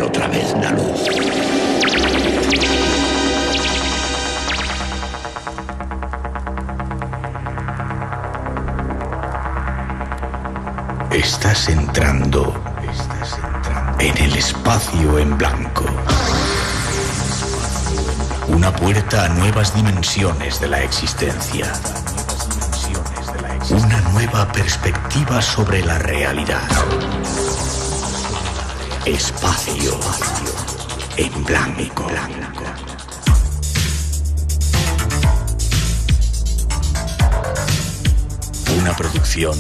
otra vez la luz. Estás entrando en el espacio en blanco. Una puerta a nuevas dimensiones de la existencia. Una nueva perspectiva sobre la realidad. Espacio en blanco. Una producción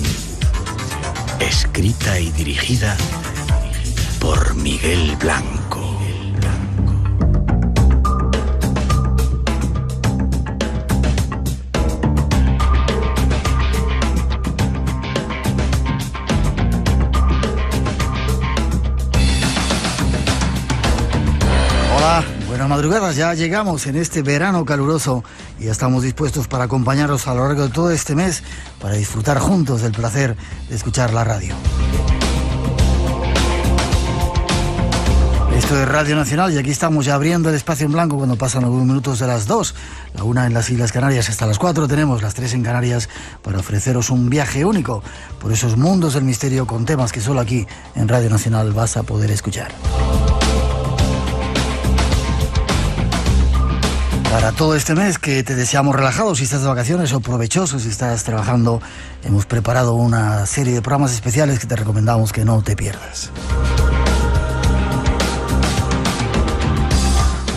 escrita y dirigida por Miguel Blanco. Hola, buenas madrugadas, ya llegamos en este verano caluroso y ya estamos dispuestos para acompañaros a lo largo de todo este mes para disfrutar juntos del placer de escuchar la radio. Esto es Radio Nacional y aquí estamos ya abriendo el espacio en blanco cuando pasan algunos minutos de las 2, la 1 en las Islas Canarias hasta las 4 tenemos, las 3 en Canarias, para ofreceros un viaje único por esos mundos del misterio con temas que solo aquí en Radio Nacional vas a poder escuchar. Para todo este mes que te deseamos relajado, si estás de vacaciones, o provechoso si estás trabajando, hemos preparado una serie de programas especiales que te recomendamos que no te pierdas.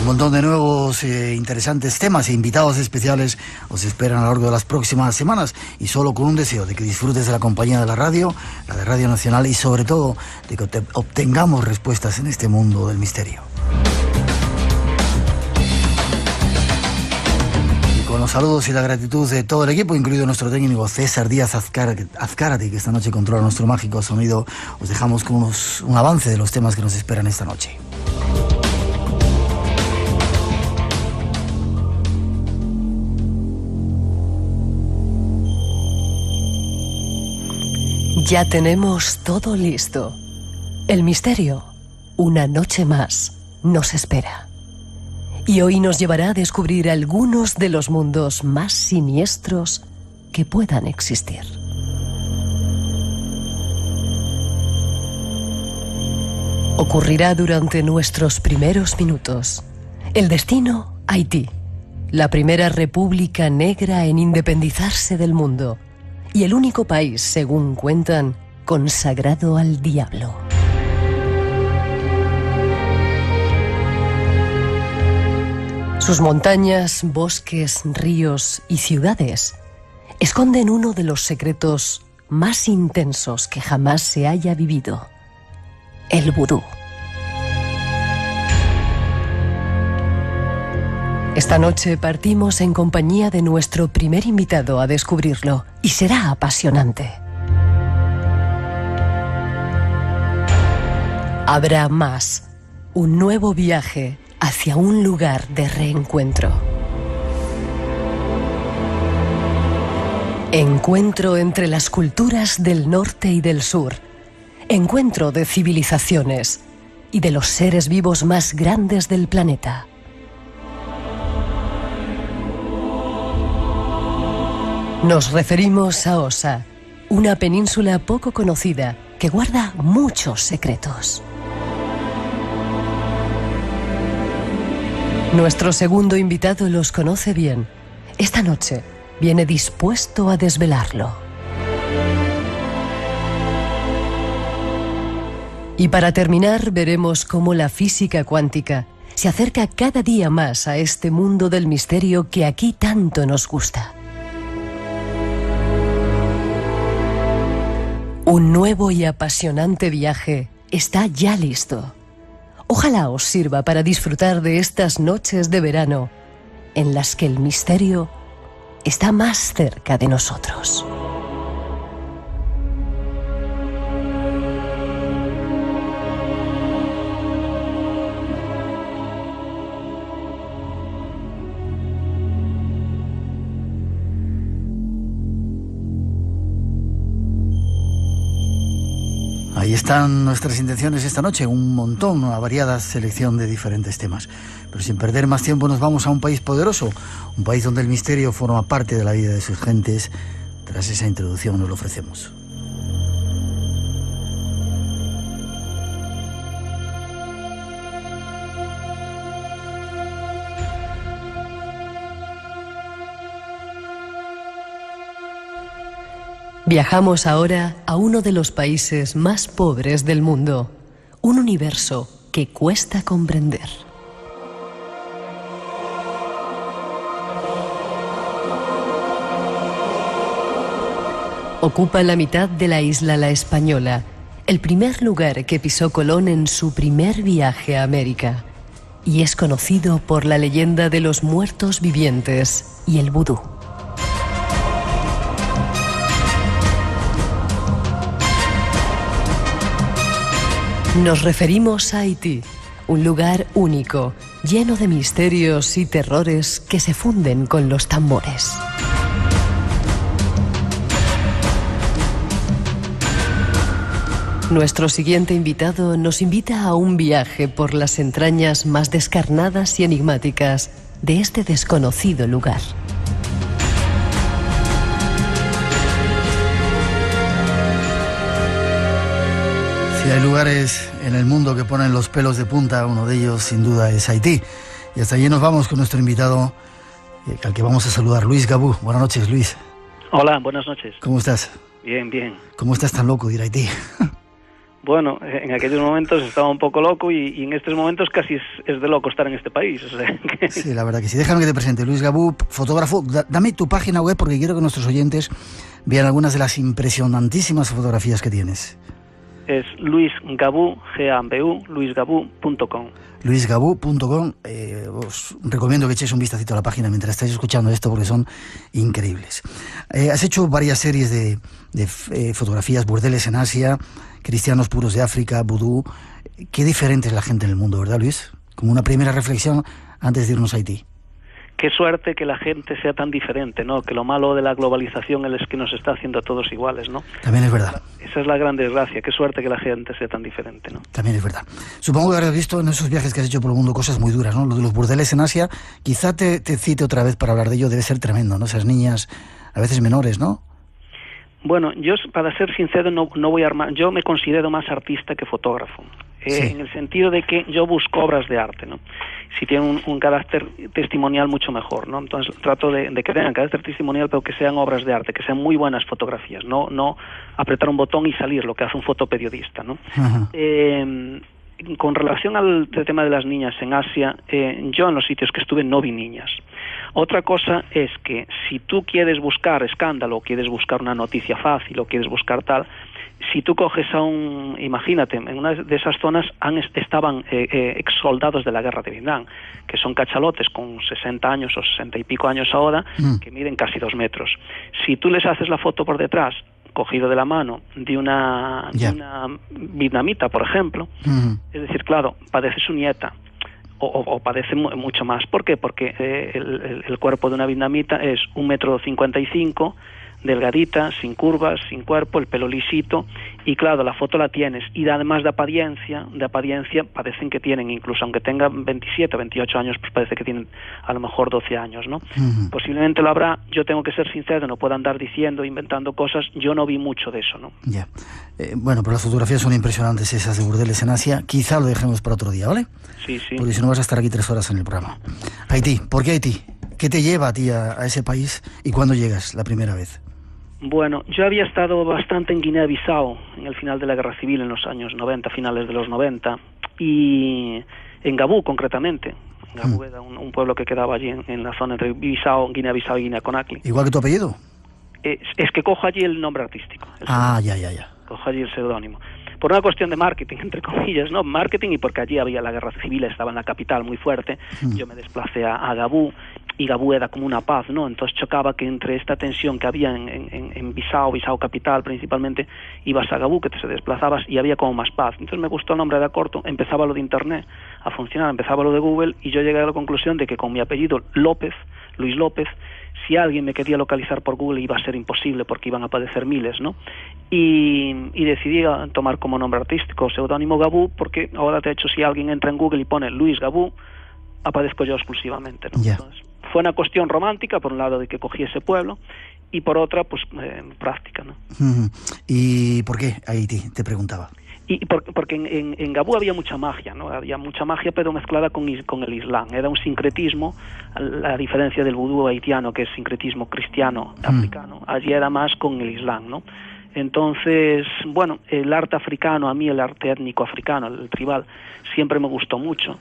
Un montón de nuevos interesantes temas e invitados especiales os esperan a lo largo de las próximas semanas y solo con un deseo de que disfrutes de la compañía de la radio, la de Radio Nacional y sobre todo de que obtengamos respuestas en este mundo del misterio. Con los saludos y la gratitud de todo el equipo, incluido nuestro técnico César Díaz Azcárate, que esta noche controla nuestro mágico sonido, os dejamos con un avance de los temas que nos esperan esta noche. Ya tenemos todo listo. El misterio, una noche más, nos espera. Y hoy nos llevará a descubrir algunos de los mundos más siniestros que puedan existir. Ocurrirá durante nuestros primeros minutos. El destino, Haití, la primera república negra en independizarse del mundo y el único país, según cuentan, consagrado al diablo. Sus montañas, bosques, ríos y ciudades esconden uno de los secretos más intensos que jamás se haya vivido: el vudú. Esta noche partimos en compañía de nuestro primer invitado a descubrirlo y será apasionante. Habrá más, un nuevo viaje hacia un lugar de reencuentro. Encuentro entre las culturas del norte y del sur. Encuentro de civilizaciones y de los seres vivos más grandes del planeta. Nos referimos a Osa, una península poco conocida que guarda muchos secretos. Nuestro segundo invitado los conoce bien. Esta noche viene dispuesto a desvelarlo. Y para terminar, veremos cómo la física cuántica se acerca cada día más a este mundo del misterio que aquí tanto nos gusta. Un nuevo y apasionante viaje está ya listo. Ojalá os sirva para disfrutar de estas noches de verano en las que el misterio está más cerca de nosotros. Ahí están nuestras intenciones esta noche, un montón, una variada selección de diferentes temas. Pero sin perder más tiempo nos vamos a un país poderoso, un país donde el misterio forma parte de la vida de sus gentes. Tras esa introducción nos lo ofrecemos. Viajamos ahora a uno de los países más pobres del mundo, un universo que cuesta comprender. Ocupa la mitad de la isla La Española, el primer lugar que pisó Colón en su primer viaje a América, y es conocido por la leyenda de los muertos vivientes y el vudú. Nos referimos a Haití, un lugar único, lleno de misterios y terrores que se funden con los tambores. Nuestro siguiente invitado nos invita a un viaje por las entrañas más descarnadas y enigmáticas de este desconocido lugar. Si hay lugares en el mundo que ponen los pelos de punta, uno de ellos sin duda es Haití. Y hasta allí nos vamos con nuestro invitado, al que vamos a saludar, Luis Gabú. Buenas noches, Luis. Hola, buenas noches. ¿Cómo estás? Bien, bien. ¿Cómo estás tan loco de ir a Haití? Bueno, en aquellos momentos estaba un poco loco y en estos momentos casi es de loco estar en este país. O sea, que... Sí, la verdad que sí. Déjame que te presente. Luis Gabú, fotógrafo. Dame tu página web porque quiero que nuestros oyentes vean algunas de las impresionantísimas fotografías que tienes. Es Luis Gabú, G-A-B-U, luisgabú.com. luisgabú.com. Os recomiendo que echéis un vistacito a la página mientras estáis escuchando esto porque son increíbles. Has hecho varias series de fotografías, burdeles en Asia, cristianos puros de África, vudú. Qué diferente es la gente en el mundo, ¿verdad, Luis? Como una primera reflexión antes de irnos a Haití. Qué suerte que la gente sea tan diferente, ¿no? Que lo malo de la globalización es que nos está haciendo a todos iguales, ¿no? También es verdad. Esa es la gran desgracia. Qué suerte que la gente sea tan diferente, ¿no? También es verdad. Supongo que habrás visto en esos viajes que has hecho por el mundo cosas muy duras, ¿no? Lo de los burdeles en Asia, quizá te cite otra vez para hablar de ello, debe ser tremendo, ¿no? Esas niñas, a veces menores, ¿no? Bueno, yo, para ser sincero, no voy a armar. Yo me considero más artista que fotógrafo. Sí. En el sentido de que yo busco obras de arte, ¿no? Si tienen un carácter testimonial, mucho mejor, ¿no? Entonces trato de que tengan carácter testimonial, pero que sean obras de arte, que sean muy buenas fotografías, no apretar un botón y salir, lo que hace un fotoperiodista, ¿no? Con relación al tema de las niñas en Asia, yo en los sitios que estuve no vi niñas. Otra cosa es que si tú quieres buscar escándalo, quieres buscar una noticia fácil o quieres buscar tal, si tú coges a imagínate, en una de esas zonas estaban ex soldados de la guerra de Vietnam, que son cachalotes con 60 años o 60 y pico años ahora, que miden casi 2 metros. Si tú les haces la foto por detrás, cogido de la mano de una vietnamita, por ejemplo, es decir, claro, padece su nieta, o padece mucho más. ¿Por qué? Porque el cuerpo de una vietnamita es 1,55 m, delgadita, sin curvas, sin cuerpo, el pelo lisito, y claro, la foto la tienes, y además de apariencia parecen que tienen, incluso aunque tengan 27 o 28 años, pues parece que tienen a lo mejor 12 años, ¿no? Posiblemente lo habrá. Yo tengo que ser sincero, no puedo andar diciendo, inventando cosas. Yo no vi mucho de eso, ¿no? Ya. Bueno, pero las fotografías son impresionantes, esas de burdeles en Asia. Quizá lo dejemos para otro día, ¿vale? Sí, sí. Porque si no vas a estar aquí 3 horas en el programa. Haití, ¿por qué Haití? ¿Qué te lleva a ti a ese país y cuándo llegas la primera vez? Bueno, yo había estado bastante en Guinea-Bissau en el final de la guerra civil, en los años 90, finales de los 90, y en Gabú concretamente. Gabú era un pueblo que quedaba allí en la zona entre Guinea-Bissau y Guinea-Conakry. ¿Igual que tu apellido? Es que cojo allí el nombre artístico. Ya. Cojo allí el seudónimo. Por una cuestión de marketing, entre comillas, ¿no? Marketing, y porque allí había la guerra civil, estaba en la capital muy fuerte. Yo me desplacé a Gabú, y Gabú era como una paz, ¿no? Entonces chocaba que entre esta tensión que había en Bissau capital principalmente, ibas a Gabú, que te desplazabas, y había como más paz. Entonces me gustó el nombre, era corto, empezaba lo de internet a funcionar, empezaba lo de Google, y yo llegué a la conclusión de que con mi apellido López, Luis López. Si alguien me quería localizar por Google iba a ser imposible porque iban a aparecer miles, ¿no? Y decidí tomar como nombre artístico seudónimo Gabú, porque ahora de hecho si alguien entra en Google y pone Luis Gabú, aparezco yo exclusivamente, ¿no? Yeah. Entonces, fue una cuestión romántica, por un lado, de que cogí ese pueblo, y por otra, pues práctica, ¿no? ¿Y por qué Haití? Te preguntaba. Y porque en Gabú había mucha magia, ¿no? Había mucha magia, pero mezclada con el Islam. Era un sincretismo, a diferencia del vudú haitiano, que es sincretismo cristiano africano. Allí era más con el Islam, ¿no? Entonces, bueno, el arte africano, a mí el arte étnico africano, el tribal, siempre me gustó mucho.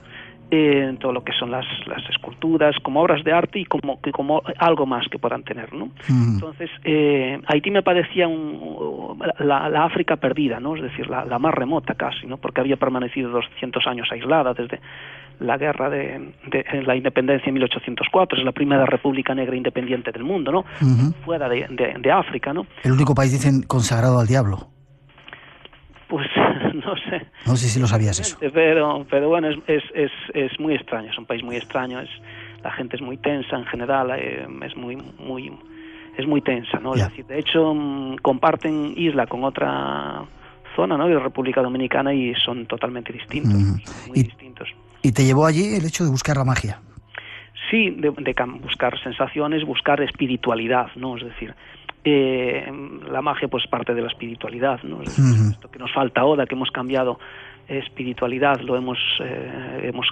En todo lo que son las esculturas, como obras de arte y como algo más que puedan tener, ¿no? Entonces, Haití me parecía la África perdida, ¿no? Es decir, la más remota casi, ¿no? Porque había permanecido 200 años aislada desde la guerra de la independencia en 1804, es la primera república negra independiente del mundo, ¿no? Fuera de África, ¿no? El único país, dicen, consagrado al diablo. Pues no sé. No sé si lo sabías eso. Pero bueno, es muy extraño, es un país muy extraño, la gente es muy tensa en general, es muy tensa, ¿no? Yeah. Es decir, de hecho, comparten isla con otra zona, ¿no? Y la República Dominicana, y son totalmente distintos, muy distintos. ¿Y te llevó allí el hecho de buscar la magia? Sí, de buscar sensaciones, buscar espiritualidad, ¿no? Es decir, la magia pues parte de la espiritualidad, ¿no? Es decir, esto que nos falta ahora, que hemos cambiado espiritualidad, hemos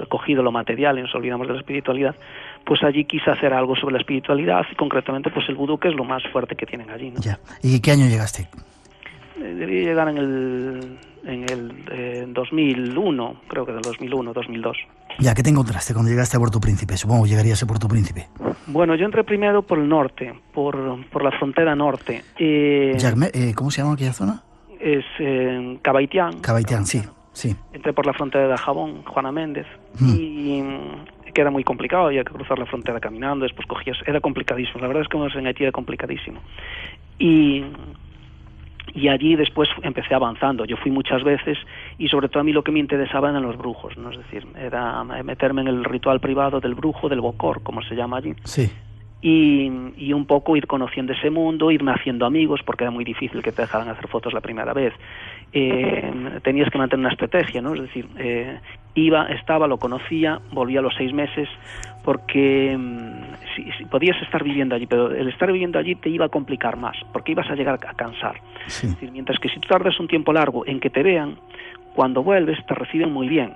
cogido lo material y nos olvidamos de la espiritualidad, pues allí quise hacer algo sobre la espiritualidad y concretamente pues el vudú, que es lo más fuerte que tienen allí, ¿no? Ya. ¿Y qué año llegaste? Debí llegar en el 2001, creo que del 2001, 2002. Ya, ¿qué te encontraste cuando llegaste a Puerto Príncipe? Supongo que llegarías a Puerto Príncipe. Bueno, yo entré primero por el norte, por la frontera norte. ¿Cómo se llama aquella zona? Es Cabaitián. Cabaitián, sí. Entré por la frontera de Dajabón, Juana Méndez, y que era muy complicado, había que cruzar la frontera caminando, después era complicadísimo, la verdad es que en Haití era complicadísimo. Y allí después empecé avanzando. Yo fui muchas veces y sobre todo a mí lo que me interesaba eran los brujos, ¿no? Es decir, era meterme en el ritual privado del brujo, del bokor, como se llama allí. Sí. Y un poco ir conociendo ese mundo, irme haciendo amigos, porque era muy difícil que te dejaran hacer fotos la primera vez. Tenías que mantener una estrategia, ¿no? Es decir, lo conocía, volvía a los 6 meses, porque si podías estar viviendo allí, pero el estar viviendo allí te iba a complicar más, porque ibas a llegar a cansar. Sí. Es decir, mientras que si tú tardas un tiempo largo en que te vean, cuando vuelves te reciben muy bien.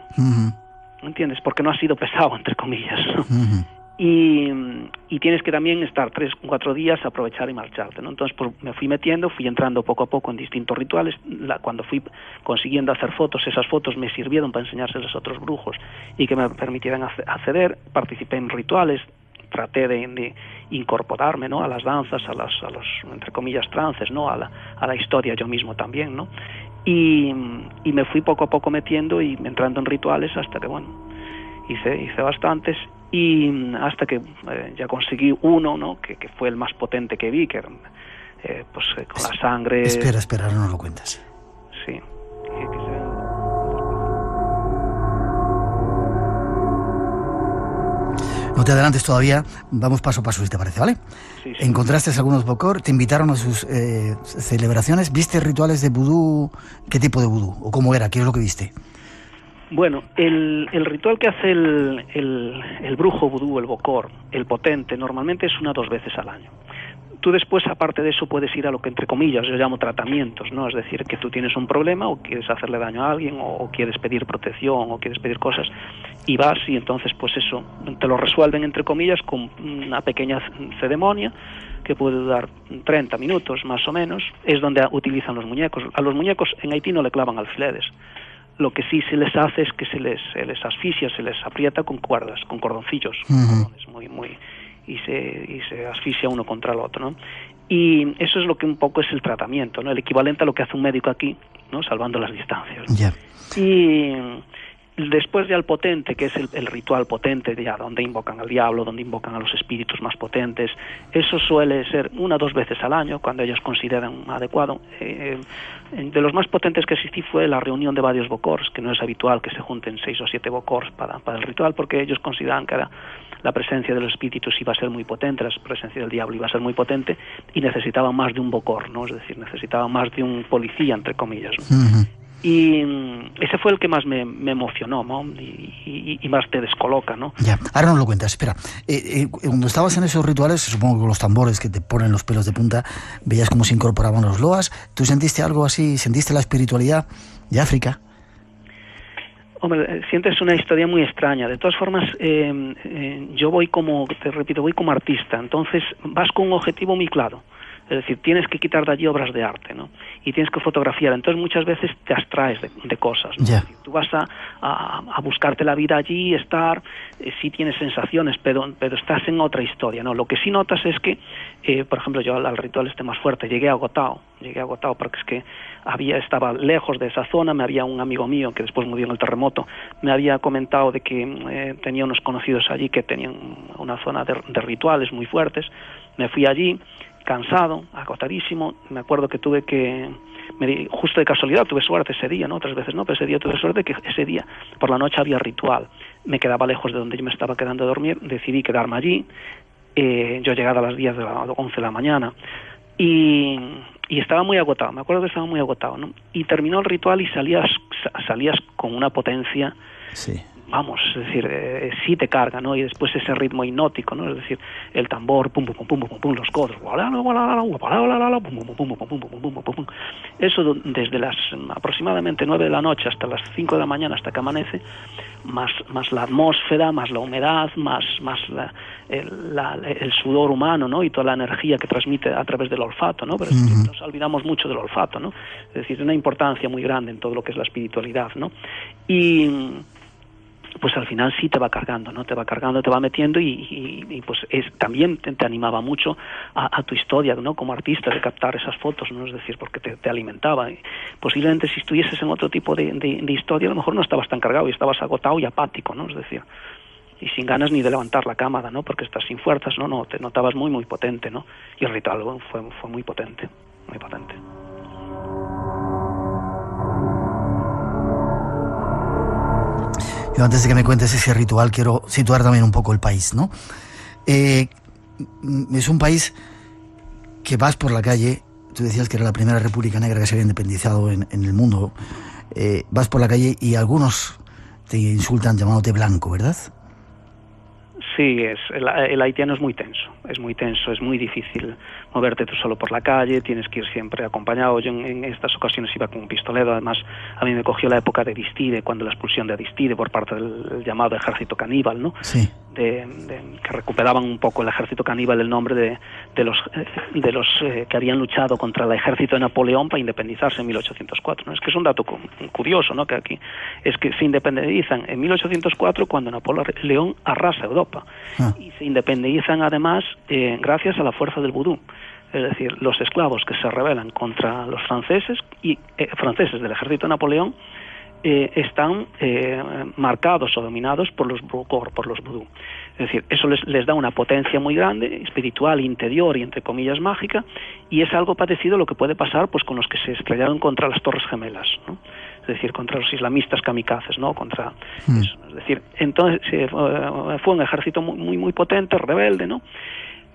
¿Entiendes? Porque no has sido pesado, entre comillas, ¿no? Y tienes que también estar 3-4 días, aprovechar y marcharte, ¿no? Entonces pues, me fui metiendo, fui entrando poco a poco en distintos rituales. Cuando fui consiguiendo hacer fotos, esas fotos me sirvieron para enseñárselas a otros brujos y que me permitieran acceder. Participé en rituales, traté de incorporarme, ¿no? A las danzas, a los entre comillas trances, ¿no? A la historia yo mismo también, ¿no? Y me fui poco a poco metiendo y entrando en rituales hasta que, bueno, hice bastantes. Y hasta que ya conseguí uno, ¿no? Que fue el más potente que vi, que era con la sangre... Espera, no lo cuentas. Sí. No te adelantes todavía, vamos paso a paso si te parece, ¿vale? Sí. ¿Encontraste algunos bokor? ¿Te invitaron a sus celebraciones? ¿Viste rituales de vudú? ¿Qué tipo de vudú? ¿O cómo era? ¿Qué es lo que viste? Bueno, el ritual que hace el brujo vudú, el bokor, el potente, normalmente es 1 o 2 veces al año. Tú después, aparte de eso, puedes ir a lo que, entre comillas, yo llamo tratamientos, ¿no? Es decir, que tú tienes un problema o quieres hacerle daño a alguien o quieres pedir protección o quieres pedir cosas y vas y entonces, pues eso, te lo resuelven, entre comillas, con una pequeña ceremonia que puede durar 30 minutos más o menos. Es donde utilizan los muñecos. A los muñecos en Haití no le clavan alfileres. Lo que sí se les hace es que se les asfixia, se les aprieta con cuerdas, con cordoncillos, cordones y se asfixia uno contra el otro, ¿no? Y eso es lo que un poco es el tratamiento, ¿no? El equivalente a lo que hace un médico aquí, ¿no? Salvando las distancias, ¿no? Yeah. Después ya el potente, que es el ritual potente, ya donde invocan al diablo, donde invocan a los espíritus más potentes, eso suele ser 1 o 2 veces al año, cuando ellos consideran adecuado. De los más potentes que existí fue la reunión de varios bokors, que no es habitual que se junten 6 o 7 bokors para el ritual, porque ellos consideran que la presencia de los espíritus iba a ser muy potente, la presencia del diablo iba a ser muy potente, y necesitaban más de un bokor, ¿no? Es decir, necesitaban más de un policía, entre comillas, ¿no? Y ese fue el que más me emocionó, ¿no? Y más te descoloca, ¿no? Ya, ahora nos lo cuentas, espera. Cuando estabas en esos rituales, supongo que con los tambores que te ponen los pelos de punta, veías cómo se incorporaban los loas. ¿Tú sentiste algo así? ¿Sentiste la espiritualidad de África? Hombre, sientes una historia muy extraña. De todas formas, yo voy como, te repito, voy como artista. Entonces vas con un objetivo muy claro. Es decir, tienes que quitar de allí obras de arte, ¿no? Y tienes que fotografiar. Entonces muchas veces te abstraes de cosas, ¿no? Yeah. Es decir, tú vas a buscarte la vida allí, estar, sí tienes sensaciones, pero estás en otra historia, ¿no? Lo que sí notas es que, por ejemplo, yo al ritual más fuerte llegué agotado porque es que estaba lejos de esa zona. Me había un amigo mío que después murió en el terremoto, me había comentado de que tenía unos conocidos allí que tenían una zona de rituales muy fuertes. Me fui allí cansado, agotadísimo. Me acuerdo que justo de casualidad tuve suerte ese día, ¿no? Otras veces no, pero ese día tuve suerte que ese día por la noche había ritual. Me quedaba lejos de donde yo me estaba quedando a dormir, decidí quedarme allí. Yo llegaba a las 10 de la 11 de la mañana y estaba muy agotado. Me acuerdo que estaba muy agotado, ¿no? Y terminó el ritual y salías con una potencia. Sí. Vamos, es decir, sí te carga, ¿no? Y después ese ritmo hipnótico, ¿no? Es decir, el tambor, pum, pum, pum, pum, pum, pum, los codos, eso desde las aproximadamente 9 de la noche hasta las 5 de la mañana, hasta que amanece, más la atmósfera, más la humedad, más el sudor humano, ¿no? Y toda la energía que transmite a través del olfato, ¿no? Pero es que nos olvidamos mucho del olfato, ¿no? Es decir, una importancia muy grande en todo lo que es la espiritualidad, ¿no? Y pues al final sí te va cargando, ¿no? Te va cargando, te va metiendo y pues también te animaba mucho a tu historia, ¿no? Como artista, de captar esas fotos, ¿no? Es decir, porque te alimentaba. Y posiblemente si estuvieses en otro tipo de historia, a lo mejor no estabas tan cargado y estabas agotado y apático, ¿no? Es decir, y sin ganas ni de levantar la cámara, ¿no? Porque estás sin fuerzas, ¿no? No, te notabas muy, muy potente, ¿no? Y el ritual fue muy potente, muy potente. Yo antes de que me cuentes ese ritual quiero situar también un poco el país, ¿no? Es un país que vas por la calle, tú decías que era la primera república negra que se había independizado en el mundo, vas por la calle y algunos te insultan llamándote blanco, ¿verdad? Sí, el haitiano es muy tenso, es muy difícil moverte tú solo por la calle, tienes que ir siempre acompañado. Yo en estas ocasiones iba con un pistolero. Además a mí me cogió la época de Aristide, cuando la expulsión de Aristide por parte del llamado ejército caníbal, ¿no? Sí. Que recuperaban un poco el ejército caníbal el nombre de los que habían luchado contra el ejército de Napoleón para independizarse en 1804, ¿no? Es que es un dato curioso, ¿no? Que aquí es que se independizan en 1804 cuando Napoleón arrasa Europa. Y se independizan además gracias a la fuerza del vudú. Es decir, los esclavos que se rebelan contra los franceses del ejército de Napoleón están marcados o dominados por los vudú. Es decir, eso les da una potencia muy grande, espiritual, interior y entre comillas mágica, y es algo parecido a lo que puede pasar pues con los que se estrellaron contra las Torres Gemelas, ¿no? Es decir, contra los islamistas kamikazes, ¿no? Contra eso. Es decir, entonces fue un ejército muy, muy potente, rebelde, ¿no?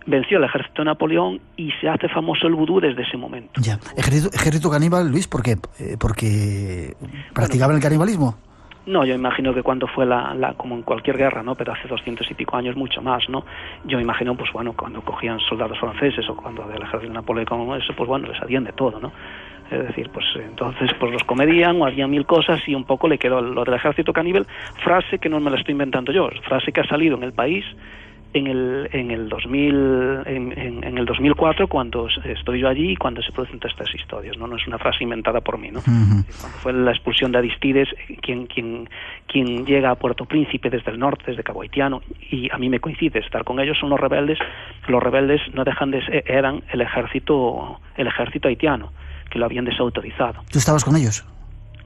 Venció el ejército de Napoleón y se hace famoso el vudú desde ese momento. Ya. ¿Ejército caníbal, Luis? ¿Por qué? ¿Porque practicaban el canibalismo? No, yo imagino que cuando fue como en cualquier guerra, ¿no? Pero hace 200 y pico años, mucho más, ¿no? Yo imagino, pues bueno, cuando cogían soldados franceses o cuando del ejército de Napoleón, eso, pues bueno, les hacían de todo, ¿no? Es decir, pues entonces pues los comerían o hacían mil cosas y un poco le quedó lo del ejército caníbal, frase que no me la estoy inventando yo, frase que ha salido en el país en el 2004, cuando estoy yo allí y cuando se producen todas estas historias, ¿no? No es una frase inventada por mí, ¿no? Cuando fue la expulsión de Aristides, quien llega a Puerto Príncipe desde el norte, desde Cabo Haitiano, y a mí me coincide estar con ellos, son los rebeldes no dejan de ser, eran el ejército haitiano, que lo habían desautorizado. ¿Tú estabas con ellos?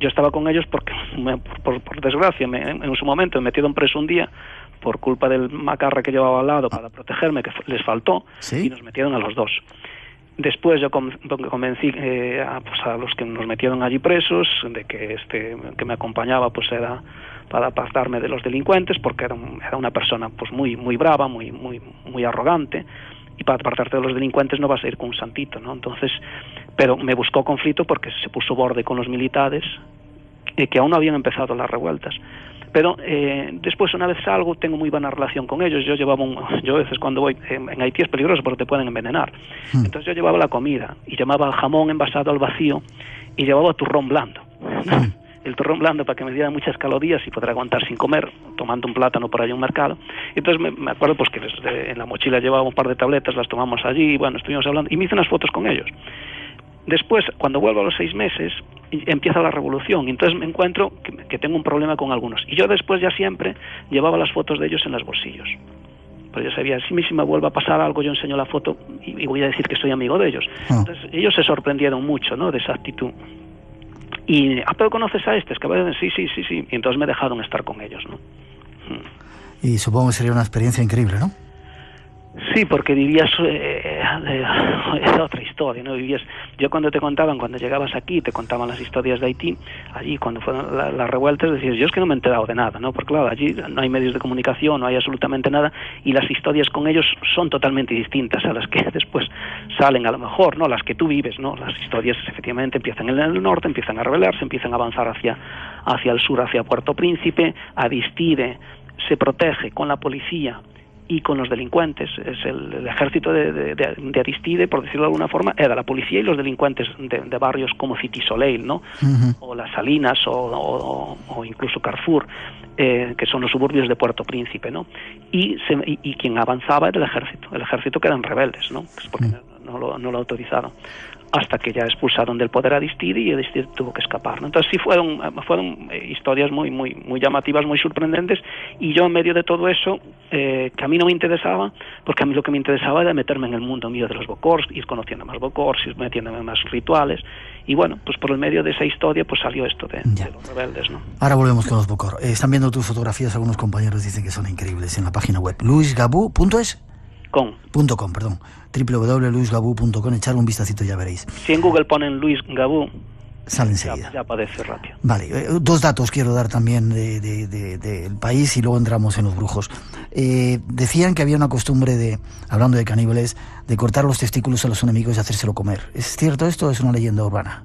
yo estaba con ellos porque, por desgracia, en su momento me metieron preso un día por culpa del macarra que llevaba al lado para protegerme, que les faltó, ¿Sí? y nos metieron a los dos. Después yo convencí a los que nos metieron allí presos de que que me acompañaba pues era para apartarme de los delincuentes, porque era una persona pues muy brava, muy arrogante, y para apartarte de los delincuentes no vas a ir con un santito, ¿no? Entonces, pero me buscó conflicto porque se puso borde con los militares, que aún no habían empezado las revueltas. Pero después, una vez salgo, tengo muy buena relación con ellos. Yo a veces cuando voy en Haití es peligroso porque te pueden envenenar. Entonces yo llevaba la comida y llevaba jamón envasado al vacío y llevaba turrón blando. El turrón blando para que me diera muchas calorías y poder aguantar sin comer, tomando un plátano por allí en un mercado. Entonces me acuerdo pues que en la mochila llevaba un par de tabletas, las tomamos allí, y bueno, estuvimos hablando y me hice unas fotos con ellos. Después, cuando vuelvo a los 6 meses, empieza la revolución, y entonces me encuentro que tengo un problema con algunos. Y yo después ya siempre llevaba las fotos de ellos en los bolsillos. Pero yo sabía, si me vuelve a pasar algo, yo enseño la foto y voy a decir que soy amigo de ellos. Entonces ellos se sorprendieron mucho, ¿no?, de esa actitud. Y, ¿pero conoces a este? Es que sí. Y entonces me dejaron estar con ellos, ¿no? Y supongo que sería una experiencia increíble, ¿no? Sí, porque vivías era otra historia, ¿no? Yo cuando llegabas aquí, te contaban las historias de Haití, allí cuando fueron las revueltas, decías, yo es que no me he enterado de nada, ¿no? Porque claro, allí no hay medios de comunicación, no hay absolutamente nada, y las historias con ellos son totalmente distintas a las que después salen, a lo mejor, ¿no? Las que tú vives, ¿no? Las historias efectivamente empiezan en el norte, empiezan a rebelarse, empiezan a avanzar hacia el sur, hacia Puerto Príncipe. Aristide se protege con la policía y con los delincuentes. Es el ejército de Aristide, por decirlo de alguna forma, era la policía y los delincuentes de barrios como City Soleil, ¿no? O Las Salinas o incluso Carrefour, que son los suburbios de Puerto Príncipe, ¿no? Y quien avanzaba era el ejército que eran rebeldes, ¿no? Pues porque no lo autorizaron, hasta que ya expulsaron del poder a Aristide y Aristide tuvo que escapar, ¿no? Entonces sí fueron historias muy llamativas, muy sorprendentes, y yo en medio de todo eso, que a mí no me interesaba, porque a mí lo que me interesaba era meterme en el mundo mío de los Bokors, ir conociendo más Bokors, ir metiéndome en más rituales, y bueno, pues por el medio de esa historia pues salió esto de los rebeldes, ¿no? Ahora volvemos con los Bokor. Están viendo tus fotografías, algunos compañeros dicen que son increíbles en la página web, luisgabou.es. .com, perdón, www.luisgabou.com, echarle un vistacito y ya veréis. Si en Google ponen Luis Gabou, sale enseguida. Ya aparece rápido. Vale, 2 datos quiero dar también del país y luego entramos en los brujos. Decían que había una costumbre hablando de caníbales, de cortar los testículos a los enemigos y hacérselo comer. ¿Es cierto esto o es una leyenda urbana?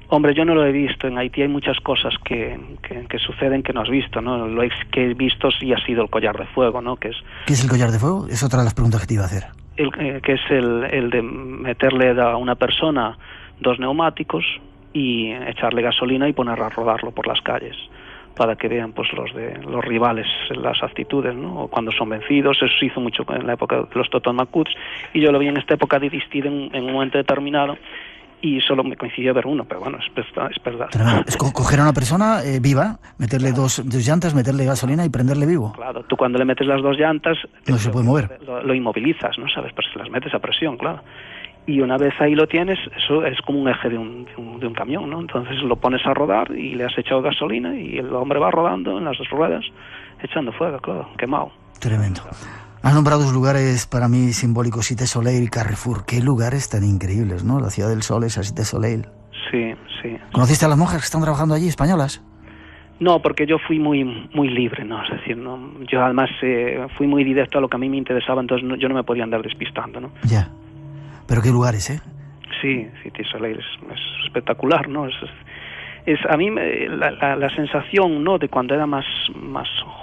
Hombre, yo no lo he visto. En Haití hay muchas cosas que suceden que no has visto, ¿no? Lo que he visto sí ha sido el collar de fuego, ¿no? ¿Qué es el collar de fuego? Es otra de las preguntas que te iba a hacer. Que es el de meterle a una persona 2 neumáticos y echarle gasolina y poner a rodarlo por las calles para que vean pues los rivales las actitudes, ¿no? O cuando son vencidos. Eso se hizo mucho en la época de los Totonacuts, y yo lo vi en esta época de Aristide en un momento determinado, y solo me coincidió ver uno, pero bueno, es verdad. Es coger a una persona viva, meterle dos llantas, meterle gasolina y prenderle vivo. Claro, tú cuando le metes las 2 llantas... No se puede mover. Lo inmovilizas, ¿no? ¿Sabes? Pues las metes a presión, claro. Y una vez ahí lo tienes, eso es como un eje de un camión, ¿no? Entonces lo pones a rodar y le has echado gasolina y el hombre va rodando en las 2 ruedas, echando fuego, claro, quemado. Tremendo. Has nombrado 2 lugares para mí simbólicos, Cité Soleil y Carrefour. Qué lugares tan increíbles, ¿no? La ciudad del sol, esa Cité Soleil. Sí. ¿Conociste a las monjas que están trabajando allí, españolas? No, porque yo fui muy libre, ¿no? Es decir, no, yo además fui muy directo a lo que a mí me interesaba, entonces yo no me podía andar despistando, ¿no? Ya. Pero qué lugares, ¿eh? Sí, Cité Soleil es espectacular, ¿no? Es a mí la sensación, ¿no?, de cuando era más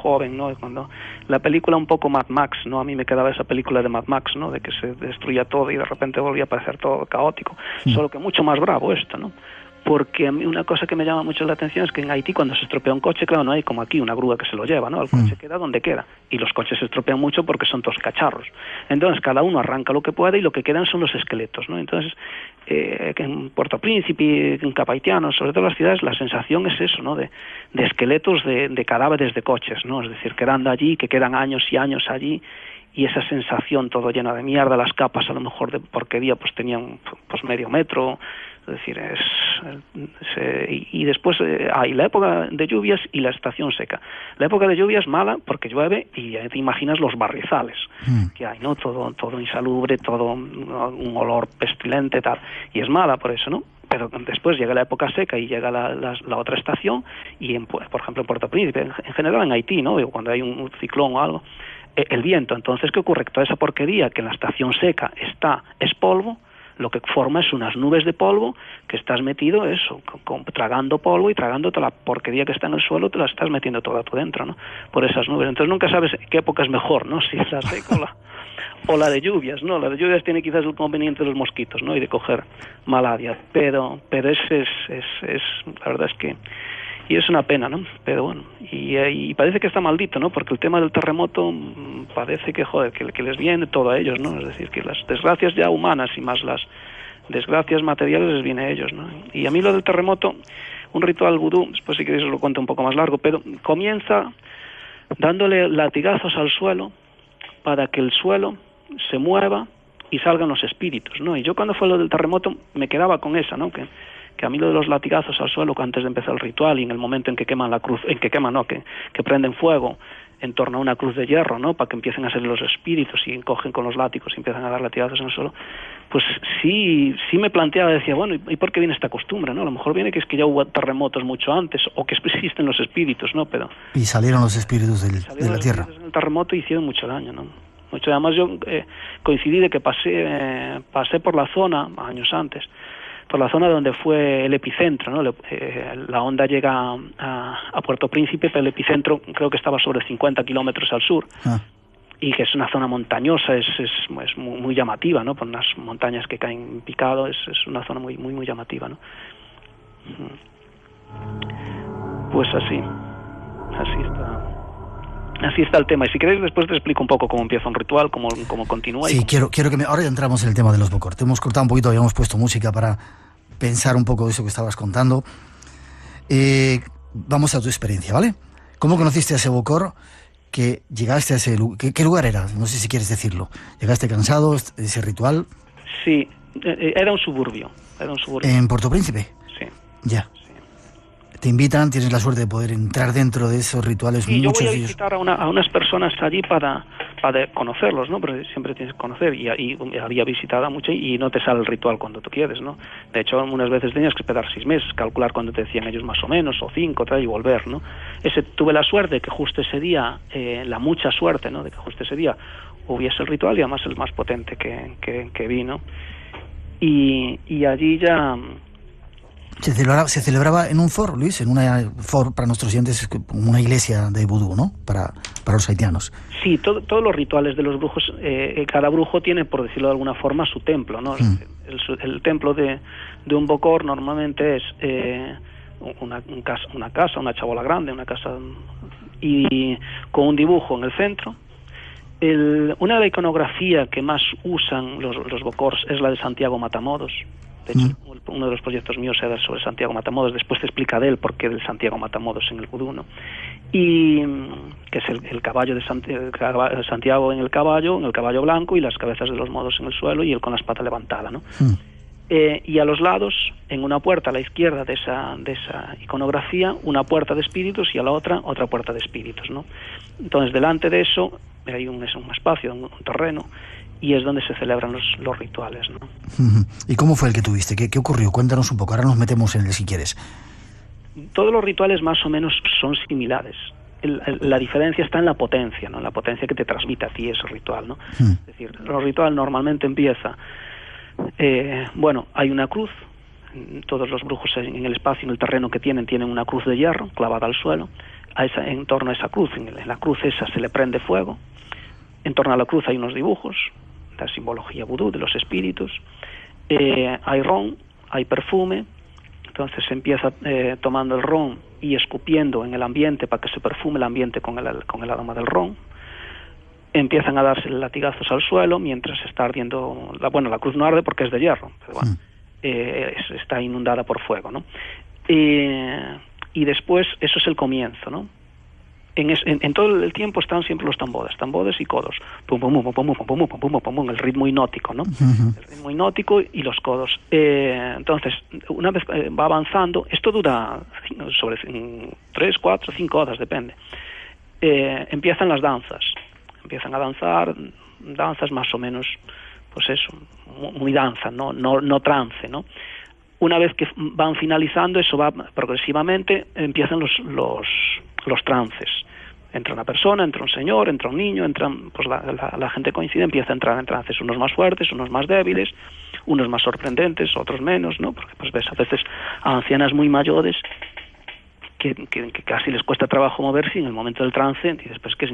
joven, ¿no?, de cuando la película un poco Mad Max, ¿no?, a mí me quedaba esa película de Mad Max, ¿no?, de que se destruía todo y de repente volvía a parecer todo caótico, solo que mucho más bravo esto, ¿no? Porque a mí una cosa que me llama mucho la atención es que en Haití cuando se estropea un coche, claro, no hay como aquí una grúa que se lo lleva, ¿no? El coche queda donde queda, y los coches se estropean mucho porque son todos cacharros. Entonces cada uno arranca lo que puede y lo que quedan son los esqueletos, ¿no? Entonces en Puerto Príncipe, en Cap Haitiano, sobre todo en las ciudades, la sensación es eso, ¿no? De esqueletos de cadáveres de coches, ¿no? Es decir, quedando allí, que quedan años y años allí, y esa sensación todo llena de mierda, las capas a lo mejor de porquería pues tenían pues medio metro, Es decir, y después hay la época de lluvias y la estación seca. La época de lluvias es mala porque llueve y ya te imaginas los barrizales que hay, ¿no? Todo insalubre, todo un olor pestilente, tal. Y es mala por eso, ¿no? Pero después llega la época seca y llega la otra estación y, por ejemplo, en Puerto Príncipe, en general en Haití, ¿no? Cuando hay un ciclón o algo, el viento. Entonces, ¿qué ocurre? Toda esa porquería que en la estación seca es polvo, lo que forma es unas nubes de polvo que estás metido eso, tragando polvo y tragando toda la porquería que está en el suelo, te la estás metiendo toda tú dentro, ¿no? Por esas nubes. Entonces nunca sabes qué época es mejor, ¿no? Si es la seca o la de lluvias, ¿no? La de lluvias tiene quizás el conveniente de los mosquitos, ¿no? Y de coger malaria, pero ese es la verdad es que y es una pena, ¿no? Pero bueno, y parece que está maldito, ¿no? Porque el tema del terremoto parece que, joder, que les viene todo a ellos, ¿no? Es decir, que las desgracias ya humanas y más las desgracias materiales les viene a ellos, ¿no? Y a mí lo del terremoto, un ritual vudú, después si queréis os lo cuento un poco más largo, pero comienza dándole latigazos al suelo para que el suelo se mueva y salgan los espíritus, ¿no? Y yo cuando fue lo del terremoto me quedaba con esa, ¿no? Que a mí lo de los latigazos al suelo antes de empezar el ritual y en el momento en que queman la cruz, que prenden fuego en torno a una cruz de hierro, ¿no? Para que empiecen a salir los espíritus y cogen con los látigos y empiezan a dar latigazos en el suelo, pues sí me planteaba, decía, bueno, ¿y por qué viene esta costumbre, no? A lo mejor viene que es que ya hubo terremotos mucho antes o que existen los espíritus, ¿no? Pero y salieron los espíritus de la tierra. En el terremoto hicieron mucho daño, ¿no? Mucho. Además yo coincidí de que pasé por la zona años antes, por la zona donde fue el epicentro, ¿no? La onda llega a Puerto Príncipe, pero el epicentro creo que estaba sobre 50 kilómetros al sur, y que es una zona montañosa, es muy llamativa, ¿no? Por unas montañas que caen en picado, es una zona muy llamativa, ¿no? Pues así está el tema. Y si queréis después te explico un poco cómo empieza un ritual, cómo continúa. Sí, quiero que ahora ya entramos en el tema de los bokor. Te hemos cortado un poquito, habíamos puesto música para pensar un poco de eso que estabas contando. Vamos a tu experiencia, ¿vale? ¿Cómo conociste a ese bokor que llegaste a ese lugar? ¿Qué lugar era? No sé si quieres decirlo. ¿Llegaste cansado de ese ritual? Sí, era un suburbio. ¿En Puerto Príncipe? Sí. Ya. Te invitan, tienes la suerte de poder entrar dentro de esos rituales. Y yo voy a visitar a unas personas allí para conocerlos, ¿no? Porque siempre tienes que conocer, y había visitado a muchos y no te sale el ritual cuando tú quieres, ¿no? De hecho, unas veces tenías que esperar 6 meses, calcular cuando te decían ellos más o menos, o 5, y volver, ¿no? Tuve la suerte de que justo ese día, la mucha suerte, ¿no? De que justo ese día hubiese el ritual, y además el más potente que vi, ¿no? Y allí ya... Se celebraba en un foro, Luis, en una foro, para nuestros oyentes, es una iglesia de vudú, ¿no? Para los haitianos. Sí, todos los rituales de los brujos, cada brujo tiene, por decirlo de alguna forma, su templo, ¿no? El templo de un bokor normalmente es una casa, una chabola grande, una casa, y con un dibujo en el centro. Una de la iconografía que más usan los bokors es la de Santiago Matamoros. De hecho, uno de los proyectos míos era sobre Santiago Matamoros. Después te explica de él por qué del Santiago Matamoros en el vudú, ¿no? Y que es el caballo de Santiago en el caballo blanco, y las cabezas de los modos en el suelo, y él con la espata levantada, ¿no? Y a los lados, en una puerta a la izquierda de esa iconografía, una puerta de espíritus, y a la otra puerta de espíritus, ¿no? Entonces, delante de eso hay un espacio, un terreno, y es donde se celebran los rituales, ¿no? ¿Y cómo fue el que tuviste? ¿Qué ocurrió? Cuéntanos un poco, ahora nos metemos en él si quieres. Todos los rituales más o menos son similares. La diferencia está en la potencia, ¿no? La potencia que te transmite a ti ese ritual, ¿no? Es decir, el ritual normalmente empieza, hay una cruz, todos los brujos en el espacio, en el terreno que tienen una cruz de hierro clavada al suelo. En torno a esa cruz, en la cruz esa se le prende fuego. En torno a la cruz hay unos dibujos, la simbología vudú de los espíritus. Hay ron, hay perfume. Entonces se empieza tomando el ron y escupiendo en el ambiente para que se perfume el ambiente con el aroma del ron. Empiezan a darse latigazos al suelo mientras está ardiendo. La cruz no arde porque es de hierro, pero bueno, está inundada por fuego, ¿no? Y después, eso es el comienzo, ¿no? en todo el tiempo están siempre los tambodes y codos, pum pum pum pum pum pum pum pum pum, el ritmo hipnótico, ¿no? El ritmo hipnótico y los codos. Entonces, una vez va avanzando, esto dura sobre 3, 4, 5 horas, depende. Empiezan las danzas, empiezan a danzar, danzas más o menos, pues eso, muy danza, no trance, ¿no? Una vez que van finalizando, eso va progresivamente, empiezan los trances. Entra una persona, entra un señor, entra un niño, pues la gente coincide, empieza a entrar en trances, unos más fuertes, unos más débiles, unos más sorprendentes, otros menos, ¿no? Porque pues ves a veces a ancianas muy mayores que casi les cuesta trabajo moverse y en el momento del trance dices, pues que es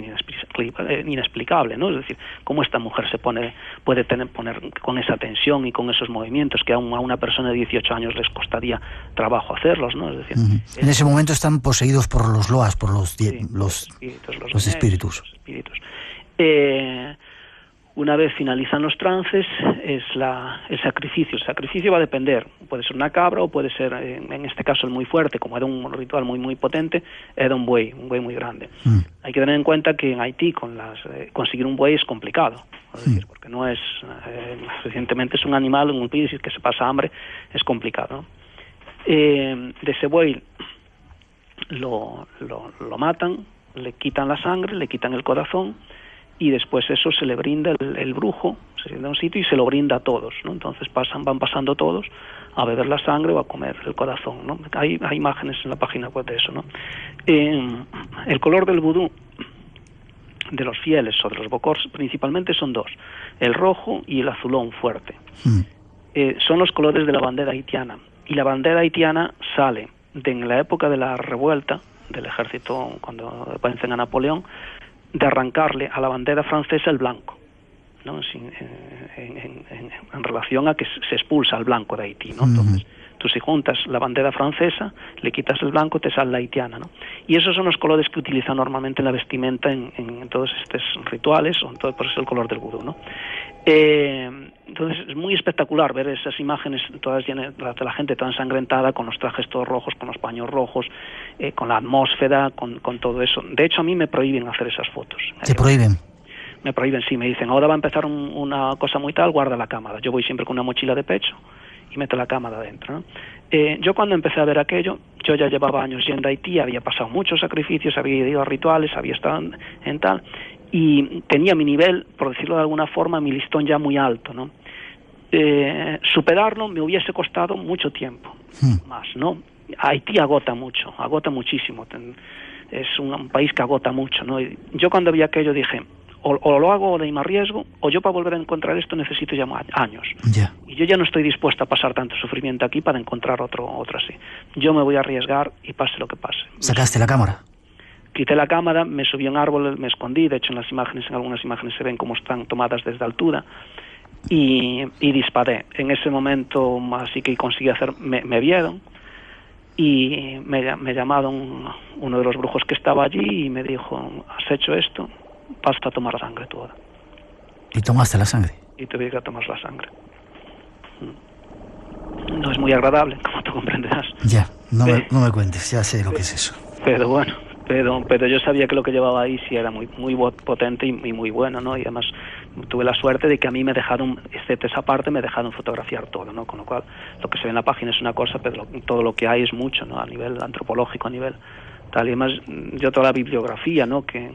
inexplicable, ¿no? Es decir, cómo esta mujer se puede poner con esa tensión y con esos movimientos que a una persona de 18 años les costaría trabajo hacerlos, ¿no? Es decir, en ese momento están poseídos por los loas, por los espíritus. Una vez finalizan los trances, es el sacrificio. El sacrificio va a depender, puede ser una cabra o puede ser, en este caso el muy fuerte, como era un ritual muy muy potente, era un buey muy grande. Hay que tener en cuenta que en Haití conseguir un buey es complicado, es decir, porque no es, recientemente es un animal, un país que se pasa hambre, es complicado, ¿no? De ese buey lo matan, le quitan la sangre, le quitan el corazón, y después eso se le brinda el brujo, se sienta en un sitio y se lo brinda a todos, ¿no? Entonces van pasando todos a beber la sangre o a comer el corazón, ¿no? Hay imágenes en la página web de eso, ¿no? El color del vudú de los fieles o de los bokors principalmente son dos, el rojo y el azulón fuerte. Son los colores de la bandera haitiana, y la bandera haitiana sale en la época de la revuelta del ejército cuando vencen a Napoleón, de arrancarle a la bandera francesa el blanco, ¿no? En relación a que se expulsa al blanco de Haití, ¿no? Entonces, tú si juntas la bandera francesa, le quitas el blanco, te sale la haitiana, ¿no? Y esos son los colores que utilizan normalmente en la vestimenta en todos estos rituales, o en todo, por eso el color del vudú, ¿no? Entonces es muy espectacular ver esas imágenes todas llenas de la gente toda ensangrentada, con los trajes todos rojos, con los paños rojos, con la atmósfera, con todo eso. De hecho, a mí me prohíben hacer esas fotos. ¿Te prohíben? Me prohíben, sí, me dicen, ahora va a empezar una cosa muy tal, guarda la cámara. Yo voy siempre con una mochila de pecho y meto la cámara adentro, ¿no? Yo cuando empecé a ver aquello, yo ya llevaba años yendo a Haití, había pasado muchos sacrificios, había ido a rituales, había estado en tal, y tenía mi nivel, por decirlo de alguna forma, mi listón ya muy alto, ¿no? Superarlo me hubiese costado mucho tiempo más, ¿no? Haití agota muchísimo, es un país que agota mucho, ¿no? Y yo cuando vi aquello dije, o lo hago y me arriesgo, o yo para volver a encontrar esto necesito ya años. Yeah. Y yo ya no estoy dispuesta a pasar tanto sufrimiento aquí para encontrar otro así. Yo me voy a arriesgar y pase lo que pase. ¿Sacaste la cámara? Quité la cámara, me subí a un árbol, me escondí, de hecho en algunas imágenes se ven cómo están tomadas desde altura, y disparé. En ese momento así que conseguí me vieron, y me llamaron uno de los brujos que estaba allí y me dijo, ¿has hecho esto? Vas a tomar la sangre toda. ¿Y tomaste la sangre? Y tuve que tomar la sangre. No es muy agradable, como tú comprenderás. Ya, no me cuentes, ya sé lo que es eso. Pero bueno, pero yo sabía que lo que llevaba ahí sí era muy potente y muy bueno, ¿no? Y además tuve la suerte de que a mí me dejaron, excepto esa parte, me dejaron fotografiar todo, ¿no? Con lo cual, lo que se ve en la página es una cosa, pero todo lo que hay es mucho, ¿no? A nivel antropológico, a nivel tal. Y además, yo toda la bibliografía, ¿no? Que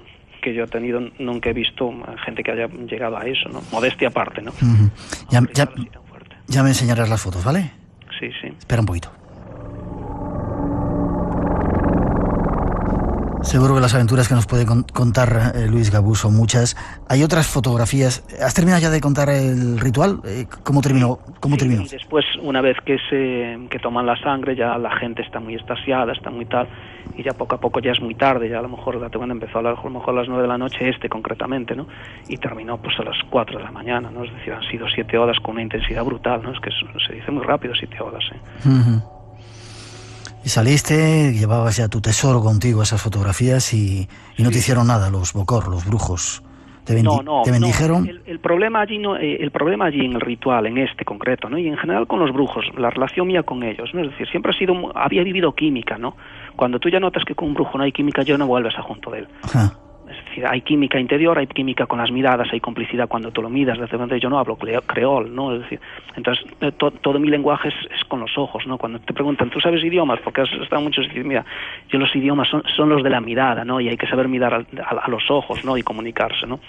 yo he tenido, nunca he visto gente que haya llegado a eso, ¿no? Modestia aparte, ¿no? Ya me enseñarás las fotos, ¿vale? Sí. Espera un poquito. Seguro que las aventuras que nos puede contar Luis Gabú son muchas. Hay otras fotografías. ¿Has terminado ya de contar el ritual? ¿Cómo terminó? Y después, una vez que toman la sangre, ya la gente está muy extasiada, está muy tal, y ya poco a poco ya es muy tarde, ya a lo mejor cuando empezó a lo mejor a las 9 de la noche concretamente, ¿no? Y terminó pues a las 4 de la mañana, ¿no? Es decir, han sido 7 horas con una intensidad brutal, ¿no? Es que se dice muy rápido 7 horas, Y saliste, llevabas ya tu tesoro contigo, esas fotografías, y no te hicieron nada los bokor, los brujos. ¿Te bendijeron? El problema allí no, el problema allí en el ritual, en este concreto, ¿no? Y en general con los brujos, la relación mía con ellos, ¿no? Es decir, siempre había vivido química, ¿no? Cuando tú ya notas que con un brujo no hay química, ya no vuelves a junto de él. Ajá. Es decir, hay química interior, hay química con las miradas, hay complicidad cuando tú lo miras. Desde donde yo no hablo creol, ¿no? Es decir, entonces todo mi lenguaje es con los ojos, ¿no? Cuando te preguntan, ¿tú sabes idiomas? Porque has estado muchos diciendo, mira, yo los idiomas son los de la mirada, ¿no? Y hay que saber mirar a los ojos, ¿no? Y comunicarse, ¿no?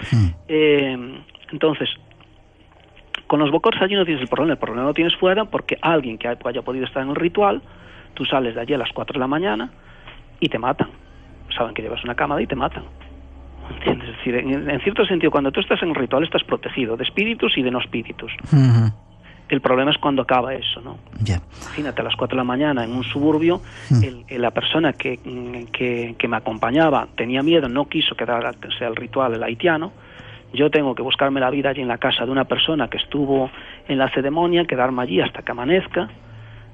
Entonces, con los bocors allí no tienes el problema lo tienes fuera, porque alguien que haya podido estar en el ritual, tú sales de allí a las 4 de la mañana y te matan. Saben que llevas una cámara y te matan. ¿Entiendes? Es decir, en cierto sentido, cuando tú estás en un ritual estás protegido de espíritus y de no espíritus. El problema es cuando acaba eso, ¿no? Yeah. Imagínate, a las 4 de la mañana en un suburbio, la persona que me acompañaba tenía miedo, no quiso que sea el ritual el haitiano. Yo tengo que buscarme la vida allí en la casa de una persona que estuvo en la ceremonia, quedarme allí hasta que amanezca.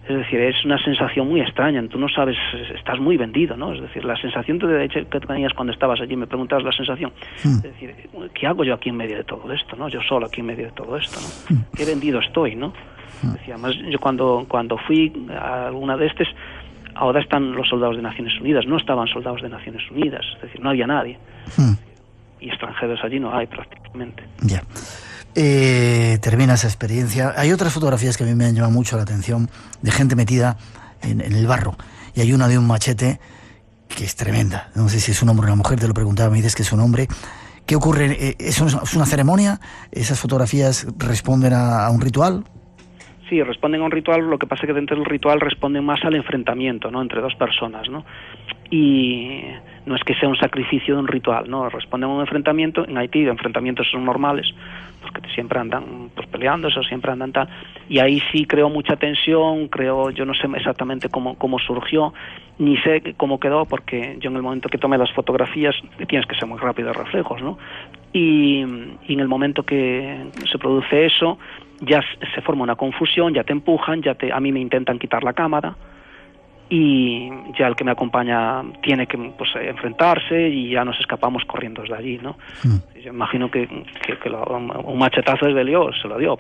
Es decir, es una sensación muy extraña, tú no sabes, estás muy vendido, ¿no? Es decir, la sensación que tenías cuando estabas allí, me preguntabas la sensación, es decir, ¿qué hago yo aquí en medio de todo esto, no? Yo solo aquí en medio de todo esto, ¿no? Qué vendido estoy, ¿no? Es decir, además, yo cuando fui a alguna de estas, ahora están los soldados de Naciones Unidas, no estaban soldados de Naciones Unidas, es decir, no había nadie. Y extranjeros allí no hay prácticamente. Ya. Termina esa experiencia. Hay otras fotografías que a mí me han llamado mucho la atención de gente metida en el barro, y hay una de un machete que es tremenda. No sé si es un hombre o una mujer, te lo preguntaba, me dices que es un hombre. ¿Qué ocurre? ¿Es una ceremonia? ¿Esas fotografías responden a un ritual? Sí, responden a un ritual, lo que pasa es que dentro del ritual responden más al enfrentamiento, ¿no? Entre dos personas, ¿no? Y no es que sea un sacrificio de un ritual, ¿no? Responden a un enfrentamiento. En Haití los enfrentamientos son normales, porque siempre andan pues peleándose o siempre andan tal, y ahí sí creó mucha tensión, yo no sé exactamente cómo surgió, ni sé cómo quedó, porque yo en el momento que tomé las fotografías tienes que ser muy rápido de reflejos, ¿no? Y en el momento que se produce eso, ya se forma una confusión, ya te empujan, a mí me intentan quitar la cámara, y ya el que me acompaña tiene que enfrentarse, y ya nos escapamos corriendo de allí, ¿no? Yo imagino que un machetazo se lo dio,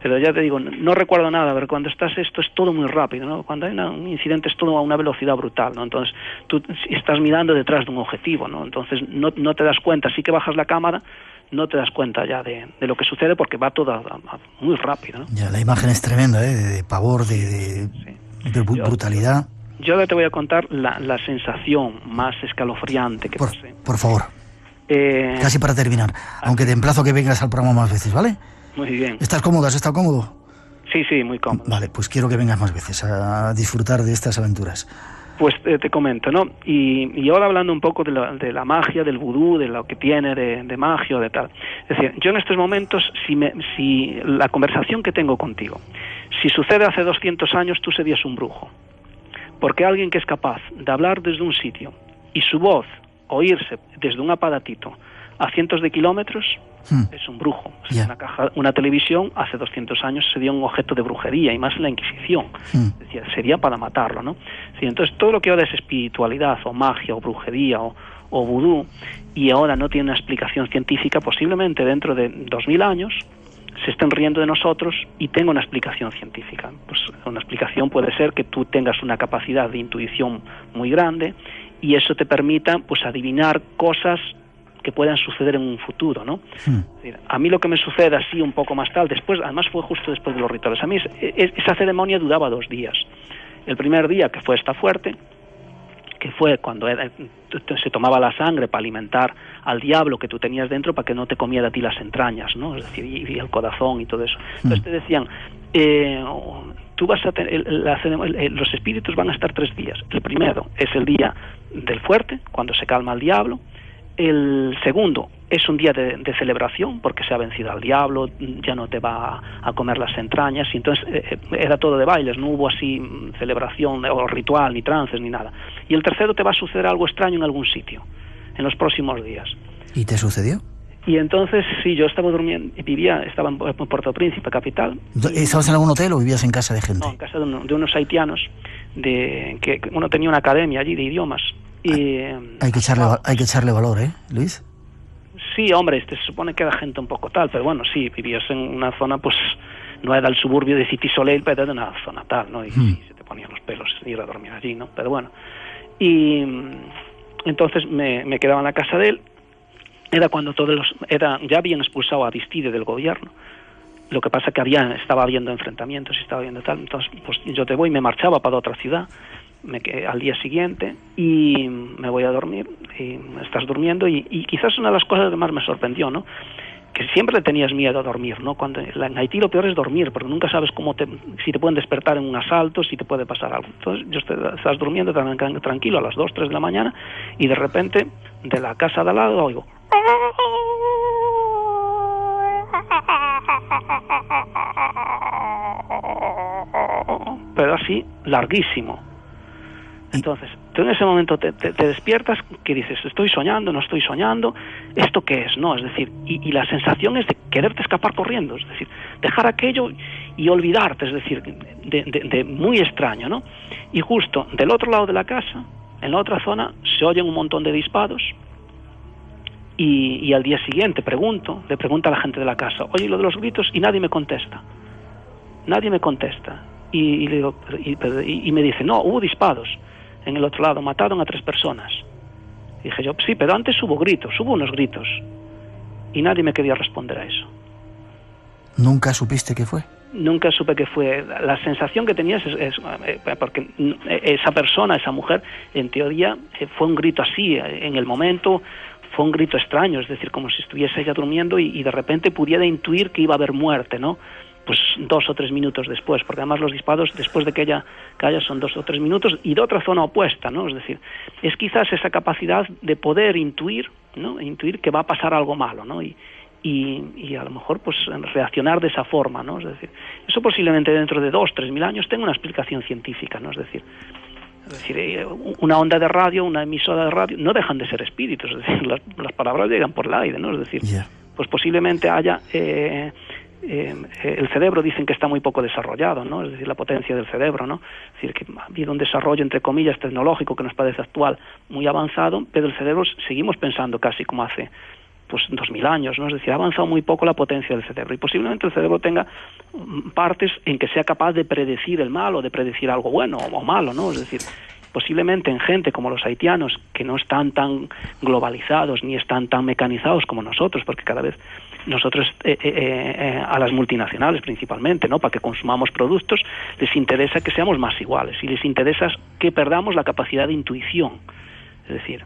pero ya te digo, no recuerdo nada, pero cuando estás esto es todo muy rápido, ¿no? Cuando hay un incidente es todo a una velocidad brutal, ¿no? Entonces tú estás mirando detrás de un objetivo, ¿no? Entonces no te das cuenta, sí que bajas la cámara, no te das cuenta ya de lo que sucede, porque va todo muy rápido, ¿no? Ya, la imagen es tremenda, de pavor, de brutalidad. Yo ahora te voy a contar la sensación más escalofriante que pasé. Por favor. Casi para terminar, aunque te emplazo a que vengas al programa más veces, ¿vale? Muy bien. ¿Estás cómodo? ¿Has estado cómodo? Sí, muy cómodo. Vale, pues quiero que vengas más veces a disfrutar de estas aventuras. Pues te comento, ¿no? Y ahora hablando un poco de la magia, del vudú, de lo que tiene de magia o de tal. Es decir, yo en estos momentos, si la conversación que tengo contigo, si sucede hace 200 años, tú serías un brujo. Porque alguien que es capaz de hablar desde un sitio y su voz oírse desde un aparatito a cientos de kilómetros, es un brujo. Yeah. Una televisión hace 200 años sería un objeto de brujería, y más en la Inquisición. Es decir, sería para matarlo, ¿no? Sí, entonces todo lo que ahora es espiritualidad o magia o brujería o vudú, y ahora no tiene una explicación científica, posiblemente dentro de 2000 años se estén riendo de nosotros y tenga una explicación científica. Pues una explicación puede ser que tú tengas una capacidad de intuición muy grande, y eso te permita pues adivinar cosas que puedan suceder en un futuro, ¿no? A mí lo que me sucede así un poco más tarde, además fue justo después de los rituales. A mí esa ceremonia duraba 2 días. El primer día, que fue esta fuerte, que fue cuando se tomaba la sangre para alimentar al diablo que tú tenías dentro, para que no te comiera a ti las entrañas, ¿no? Es decir, y el corazón y todo eso. Entonces te decían, tú vas a tener los espíritus van a estar 3 días. El primero es el día del fuerte, cuando se calma el diablo. El segundo es un día de celebración, porque se ha vencido al diablo, ya no te va a comer las entrañas, y entonces era todo de bailes, no hubo así celebración o ritual, ni trances, ni nada. Y el tercero te va a suceder algo extraño en algún sitio, en los próximos días. ¿Y te sucedió? Y entonces, sí, yo estaba durmiendo, estaba en Puerto Príncipe, capital. ¿Estabas en algún hotel o vivías en casa de gente? No, en casa de unos haitianos, que uno tenía una academia allí de idiomas. Y, hay que echarle valor, ¿eh, Luis? Sí, hombre, se supone que era gente un poco tal, pero bueno, sí, vivías en una zona, pues, no era el suburbio de City Soleil, pero era una zona tal, ¿no? Y sí, se te ponían los pelos ir a dormir allí, ¿no? Pero bueno. Y entonces me quedaba en la casa de él. Era cuando ya habían expulsado a Aristide del gobierno. Lo que pasa que estaba habiendo enfrentamientos y estaba habiendo tal. Entonces, pues yo me marchaba para otra ciudad al día siguiente y me voy a dormir. Y estás durmiendo y quizás una de las cosas que más me sorprendió, ¿no? Que siempre le tenías miedo a dormir, ¿no? Cuando en Haití lo peor es dormir, porque nunca sabes si te pueden despertar en un asalto, si te puede pasar algo. Entonces, estás durmiendo tranquilo a las 2, 3 de la mañana y de repente de la casa de al lado oigo. Pero así, larguísimo. Entonces, tú en ese momento te despiertas, que dices, estoy soñando, no estoy soñando, ¿esto qué es? No, es decir, y la sensación es de quererte escapar corriendo, es decir, dejar aquello y olvidarte, es decir, de muy extraño, ¿no? Y justo del otro lado de la casa, en la otra zona, se oyen un montón de disparos. Y al día siguiente le pregunto a la gente de la casa, oye, lo de los gritos, y nadie me contesta. Y le digo, y me dice, no, hubo disparos en el otro lado, mataron a 3 personas. Y dije yo, sí, pero antes hubo unos gritos. Y nadie me quería responder a eso. ¿Nunca supiste qué fue? Nunca supe qué fue. La sensación que tenías es porque esa persona, esa mujer, en teoría, fue un grito así, en el momento. Fue un grito extraño, es decir, como si estuviese ella durmiendo y de repente pudiera intuir que iba a haber muerte, ¿no? Pues 2 o 3 minutos después, porque además los disparos después de que ella son 2 o 3 minutos y de otra zona opuesta, ¿no? Es decir, es quizás esa capacidad de poder intuir, ¿no? Intuir que va a pasar algo malo, ¿no? Y a lo mejor pues reaccionar de esa forma, ¿no? Es decir, eso posiblemente dentro de 2, 3 mil años tenga una explicación científica, ¿no? Es decir, una onda de radio, una emisora de radio, no dejan de ser espíritus, es decir, las palabras llegan por el aire, ¿no? Es decir, pues posiblemente haya el cerebro, dicen que está muy poco desarrollado, ¿no? Es decir, la potencia del cerebro, ¿no? Es decir, que ha habido un desarrollo, entre comillas, tecnológico que nos parece actual muy avanzado, pero el cerebro seguimos pensando casi como hace pues 2000 años, ¿no? Es decir, ha avanzado muy poco la potencia del cerebro y posiblemente el cerebro tenga partes en que sea capaz de predecir el mal o de predecir algo bueno o malo, ¿no? Es decir, posiblemente en gente como los haitianos, que no están tan globalizados ni están tan mecanizados como nosotros, porque cada vez nosotros a las multinacionales principalmente, ¿no? Para que consumamos productos, les interesa que seamos más iguales y les interesa que perdamos la capacidad de intuición, es decir,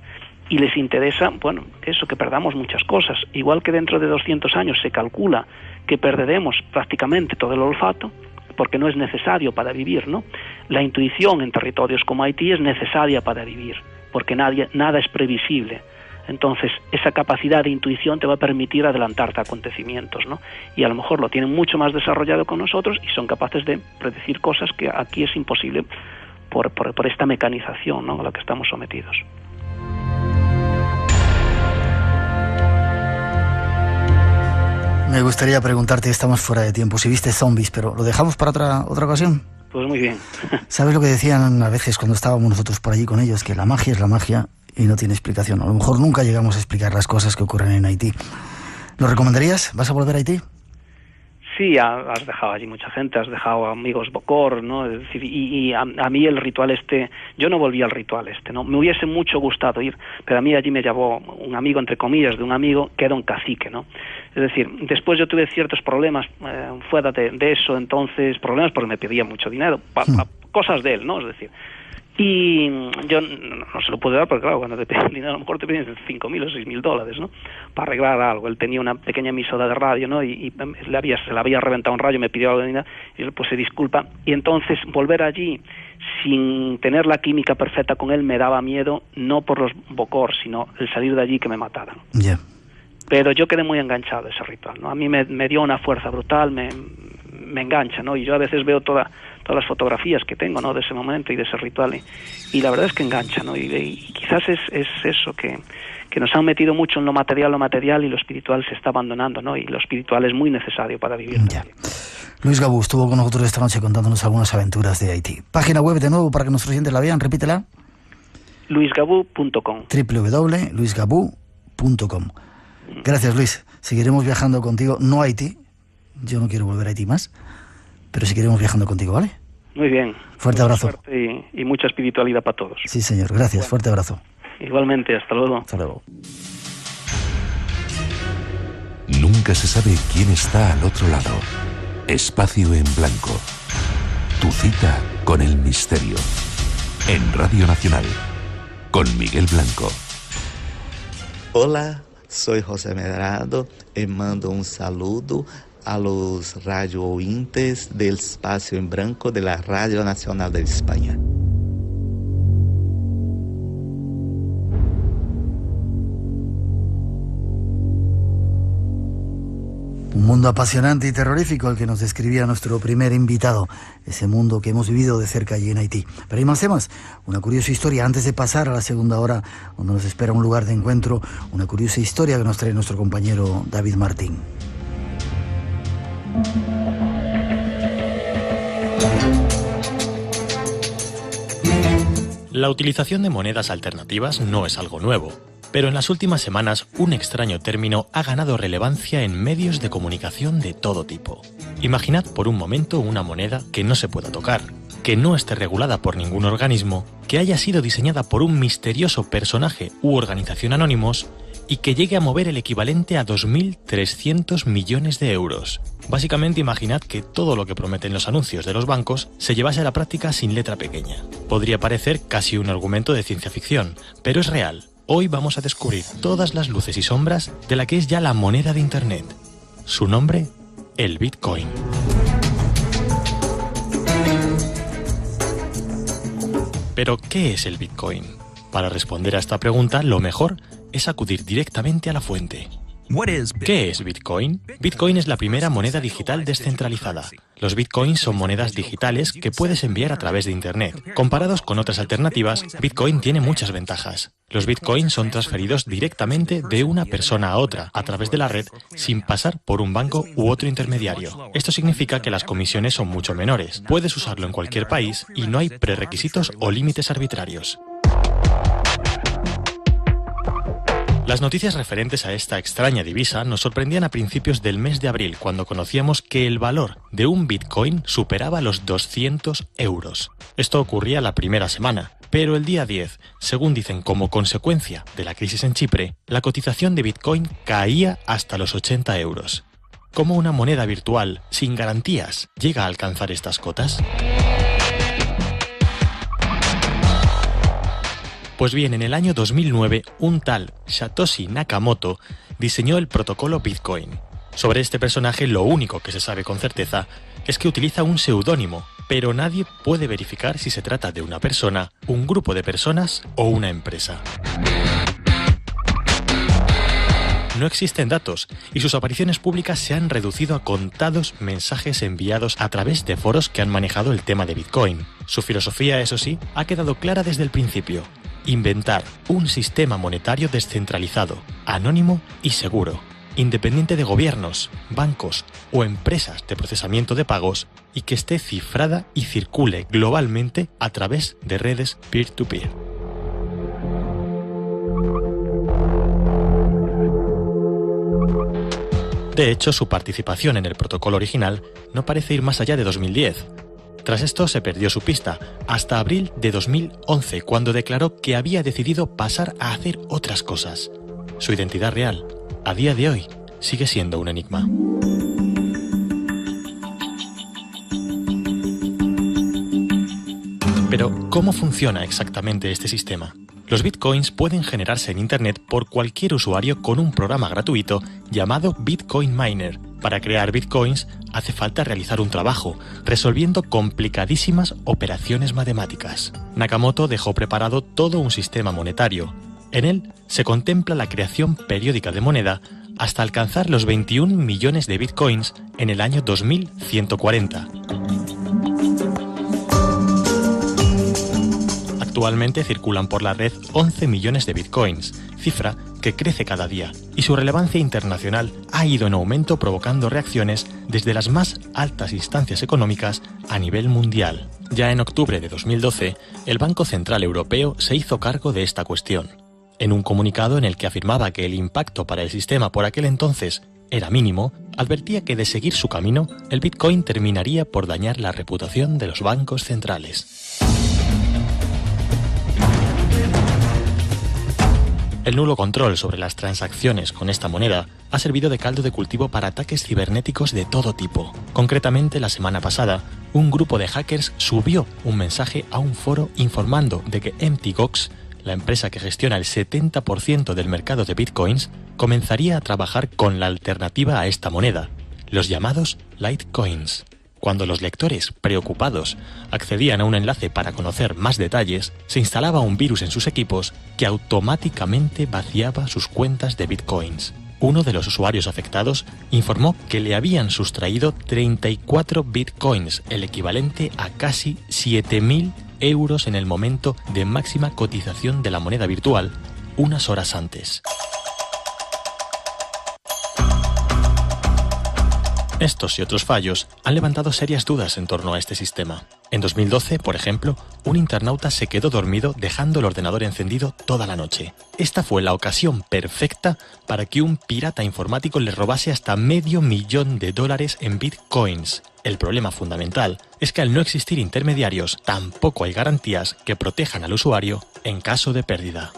y les interesa, bueno, eso, que perdamos muchas cosas. Igual que dentro de 200 años se calcula que perderemos prácticamente todo el olfato, porque no es necesario para vivir, ¿no? La intuición en territorios como Haití es necesaria para vivir, porque nada es previsible. Entonces, esa capacidad de intuición te va a permitir adelantarte a acontecimientos, ¿no? Y a lo mejor lo tienen mucho más desarrollado con nosotros y son capaces de predecir cosas que aquí es imposible por esta mecanización, ¿no?, a la que estamos sometidos. Me gustaría preguntarte, estamos fuera de tiempo, si viste Zombies, pero ¿lo dejamos para otra ocasión? Pues muy bien. ¿Sabes lo que decían a veces cuando estábamos nosotros por allí con ellos? Que la magia es la magia y no tiene explicación. A lo mejor nunca llegamos a explicar las cosas que ocurren en Haití. ¿Lo recomendarías? ¿Vas a volver a Haití? Sí, has dejado allí mucha gente, has dejado amigos Bokor, ¿no? Es decir, y a mí el ritual este, yo no volví al ritual este, ¿no? Me hubiese mucho gustado ir, pero a mí allí me llevó un amigo, entre comillas, de un amigo que era un cacique, ¿no? Es decir, después yo tuve ciertos problemas fuera de eso, entonces, problemas porque me pedía mucho dinero, cosas de él, ¿no? Es decir, y yo no se lo pude dar porque, claro, cuando te piden dinero, a lo mejor te piden $5,000 o $6,000, ¿no?, para arreglar algo. Él tenía una pequeña emisora de radio, ¿no?, y se le había reventado un rayo, me pidió algo de dinero, y él pues se disculpa. Y entonces volver allí sin tener la química perfecta con él me daba miedo, no por los Bokor, sino el salir de allí que me mataran. Yeah. Pero yo quedé muy enganchado a ese ritual, ¿no? A mí me dio una fuerza brutal, me engancha, ¿no? Y yo a veces veo todas las fotografías que tengo, ¿no?, de ese momento y de ese ritual, y la verdad es que engancha, ¿no? Y quizás es eso, que nos han metido mucho en lo material y lo espiritual se está abandonando, ¿no? Y lo espiritual es muy necesario para vivir. Yeah. Luis Gabú estuvo con nosotros esta noche contándonos algunas aventuras de Haití. Página web de nuevo para que nuestros oyentes la vean, repítela. luisgabú.com. www.luisgabú.com. Gracias, Luis. Seguiremos viajando contigo, no a Haití. Yo no quiero volver a Haití más, pero seguiremos viajando contigo, ¿vale? Muy bien. Fuerte abrazo. Suerte y mucha espiritualidad para todos. Sí, señor. Gracias. Bueno, fuerte abrazo. Igualmente. Hasta luego. Hasta luego. Nunca se sabe quién está al otro lado. Espacio en Blanco. Tu cita con el misterio. En Radio Nacional. Con Miguel Blanco. Hola, soy José Medrado y mando un saludo a los radio oyentes del Espacio en Blanco de la Radio Nacional de España. Un mundo apasionante y terrorífico el que nos describía nuestro primer invitado, ese mundo que hemos vivido de cerca allí en Haití. Pero hay más temas, una curiosa historia antes de pasar a la segunda hora, donde nos espera un lugar de encuentro, una curiosa historia que nos trae nuestro compañero David Martín. La utilización de monedas alternativas no es algo nuevo, pero en las últimas semanas un extraño término ha ganado relevancia en medios de comunicación de todo tipo. Imaginad por un momento una moneda que no se pueda tocar, que no esté regulada por ningún organismo, que haya sido diseñada por un misterioso personaje u organización anónimos y que llegue a mover el equivalente a 2.300 millones de euros. Básicamente imaginad que todo lo que prometen los anuncios de los bancos se llevase a la práctica sin letra pequeña. Podría parecer casi un argumento de ciencia ficción, pero es real. Hoy vamos a descubrir todas las luces y sombras de la que es ya la moneda de Internet. Su nombre, el Bitcoin. Pero, ¿qué es el Bitcoin? Para responder a esta pregunta, lo mejor es acudir directamente a la fuente. ¿Qué es Bitcoin? Bitcoin es la primera moneda digital descentralizada. Los Bitcoins son monedas digitales que puedes enviar a través de Internet. Comparados con otras alternativas, Bitcoin tiene muchas ventajas. Los Bitcoins son transferidos directamente de una persona a otra, a través de la red, sin pasar por un banco u otro intermediario. Esto significa que las comisiones son mucho menores. Puedes usarlo en cualquier país y no hay prerequisitos o límites arbitrarios. Las noticias referentes a esta extraña divisa nos sorprendían a principios del mes de abril, cuando conocíamos que el valor de un Bitcoin superaba los 200 euros. Esto ocurría la primera semana, pero el día 10, según dicen como consecuencia de la crisis en Chipre, la cotización de Bitcoin caía hasta los 80 euros. ¿Cómo una moneda virtual, sin garantías, llega a alcanzar estas cotas? Pues bien, en el año 2009, un tal Satoshi Nakamoto diseñó el protocolo Bitcoin. Sobre este personaje, lo único que se sabe con certeza es que utiliza un seudónimo, pero nadie puede verificar si se trata de una persona, un grupo de personas o una empresa. No existen datos y sus apariciones públicas se han reducido a contados mensajes enviados a través de foros que han manejado el tema de Bitcoin. Su filosofía, eso sí, ha quedado clara desde el principio: inventar un sistema monetario descentralizado, anónimo y seguro, independiente de gobiernos, bancos o empresas de procesamiento de pagos, y que esté cifrada y circule globalmente a través de redes peer-to-peer. De hecho, su participación en el protocolo original no parece ir más allá de 2010. Tras esto se perdió su pista, hasta abril de 2011, cuando declaró que había decidido pasar a hacer otras cosas. Su identidad real, a día de hoy, sigue siendo un enigma. Pero, ¿cómo funciona exactamente este sistema? Los bitcoins pueden generarse en Internet por cualquier usuario con un programa gratuito llamado Bitcoin Miner. Para crear bitcoins hace falta realizar un trabajo, resolviendo complicadísimas operaciones matemáticas. Nakamoto dejó preparado todo un sistema monetario. En él se contempla la creación periódica de moneda hasta alcanzar los 21 millones de bitcoins en el año 2140. Actualmente circulan por la red 11 millones de bitcoins, cifra que crece cada día, y su relevancia internacional ha ido en aumento, provocando reacciones desde las más altas instancias económicas a nivel mundial. Ya en octubre de 2012, el Banco Central Europeo se hizo cargo de esta cuestión. En un comunicado en el que afirmaba que el impacto para el sistema por aquel entonces era mínimo, advertía que de seguir su camino, el Bitcoin terminaría por dañar la reputación de los bancos centrales. El nulo control sobre las transacciones con esta moneda ha servido de caldo de cultivo para ataques cibernéticos de todo tipo. Concretamente, la semana pasada, un grupo de hackers subió un mensaje a un foro informando de que Mt. Gox, la empresa que gestiona el 70% del mercado de bitcoins, comenzaría a trabajar con la alternativa a esta moneda, los llamados Litecoins. Cuando los lectores, preocupados, accedían a un enlace para conocer más detalles, se instalaba un virus en sus equipos que automáticamente vaciaba sus cuentas de bitcoins. Uno de los usuarios afectados informó que le habían sustraído 34 bitcoins, el equivalente a casi 7.000 euros en el momento de máxima cotización de la moneda virtual, unas horas antes. Estos y otros fallos han levantado serias dudas en torno a este sistema. En 2012, por ejemplo, un internauta se quedó dormido dejando el ordenador encendido toda la noche. Esta fue la ocasión perfecta para que un pirata informático le robase hasta $500,000 en bitcoins. El problema fundamental es que al no existir intermediarios, tampoco hay garantías que protejan al usuario en caso de pérdida.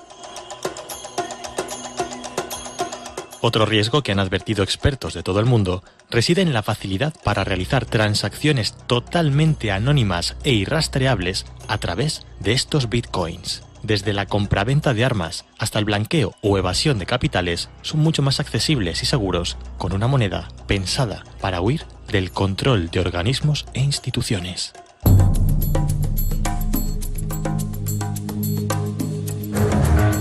Otro riesgo que han advertido expertos de todo el mundo reside en la facilidad para realizar transacciones totalmente anónimas e irrastreables a través de estos bitcoins. Desde la compraventa de armas hasta el blanqueo o evasión de capitales son mucho más accesibles y seguros con una moneda pensada para huir del control de organismos e instituciones.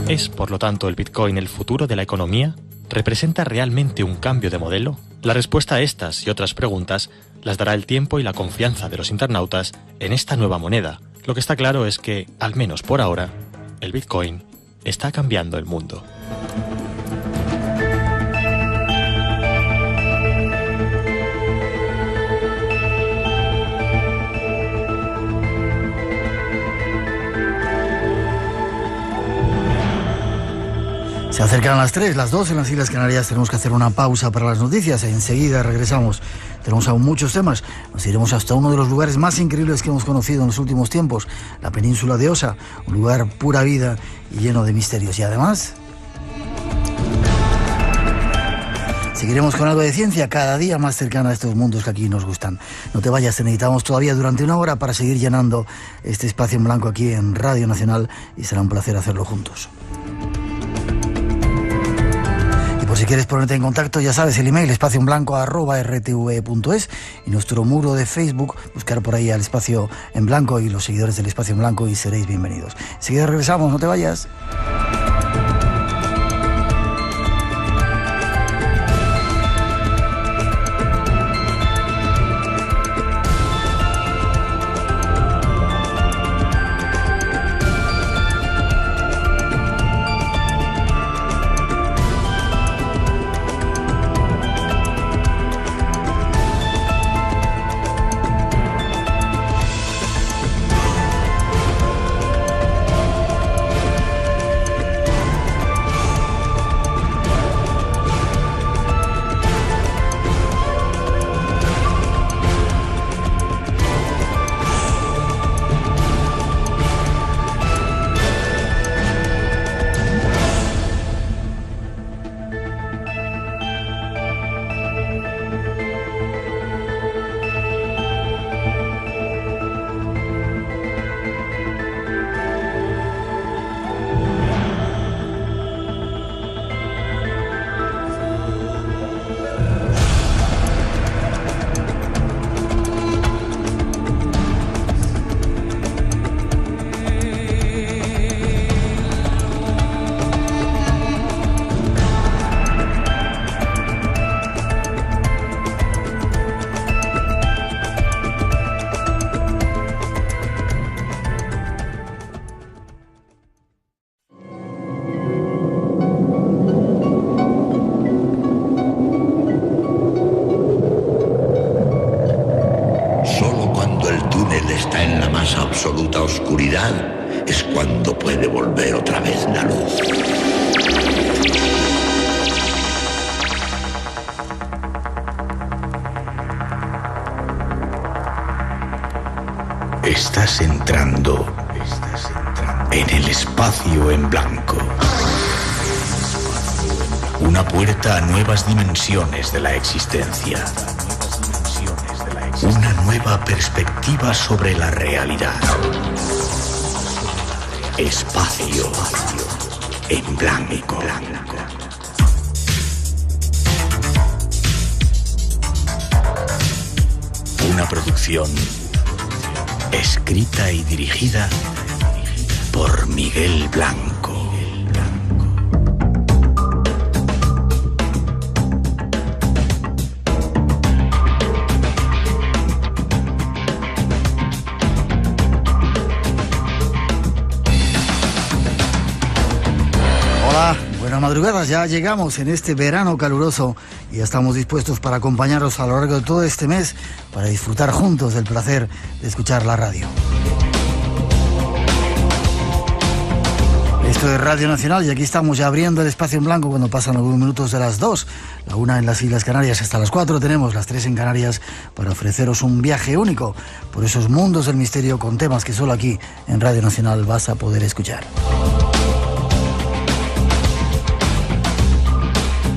¿Es, por lo tanto, el Bitcoin el futuro de la economía? ¿Representa realmente un cambio de modelo? La respuesta a estas y otras preguntas las dará el tiempo y la confianza de los internautas en esta nueva moneda. Lo que está claro es que, al menos por ahora, el Bitcoin está cambiando el mundo. Se acercan las 3, las 2 en las Islas Canarias. Tenemos que hacer una pausa para las noticias. Enseguida regresamos. Tenemos aún muchos temas. Nos iremos hasta uno de los lugares más increíbles que hemos conocido en los últimos tiempos, la península de Osa, un lugar pura vida y lleno de misterios. Y además, seguiremos con algo de ciencia cada día más cercana a estos mundos que aquí nos gustan. No te vayas, te necesitamos todavía durante una hora para seguir llenando este espacio en blanco aquí en Radio Nacional y será un placer hacerlo juntos. Por si quieres ponerte en contacto, ya sabes, el email espacioenblanco@rtve.es y nuestro muro de Facebook, buscar por ahí al Espacio en Blanco y los seguidores del Espacio en Blanco y seréis bienvenidos. Enseguida regresamos, no te vayas. Absoluta oscuridad es cuando puede volver otra vez la luz. Estás entrando en el espacio en blanco. Una puerta a nuevas dimensiones de la existencia. Una nueva perspectiva sobre la realidad. Espacio en blanco. Una producción escrita y dirigida por Miguel Blanco. Hola, buenas madrugadas, ya llegamos en este verano caluroso y estamos dispuestos para acompañaros a lo largo de todo este mes para disfrutar juntos del placer de escuchar la radio. Esto es Radio Nacional y aquí estamos ya abriendo el espacio en blanco cuando pasan algunos minutos de las 2, la 1 en las Islas Canarias hasta las 4 tenemos las 3 en Canarias para ofreceros un viaje único por esos mundos del misterio con temas que solo aquí en Radio Nacional vas a poder escuchar.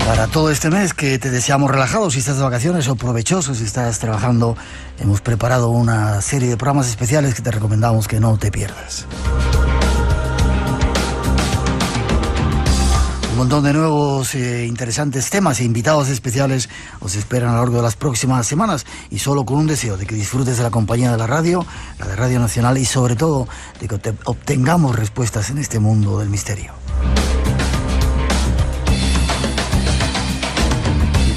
Para todo este mes que te deseamos relajado si estás de vacaciones o provechoso si estás trabajando, hemos preparado una serie de programas especiales que te recomendamos que no te pierdas. Un montón de nuevos interesantes temas e invitados especiales os esperan a lo largo de las próximas semanas y solo con un deseo de que disfrutes de la compañía de la radio, la de Radio Nacional y sobre todo de que obtengamos respuestas en este mundo del misterio.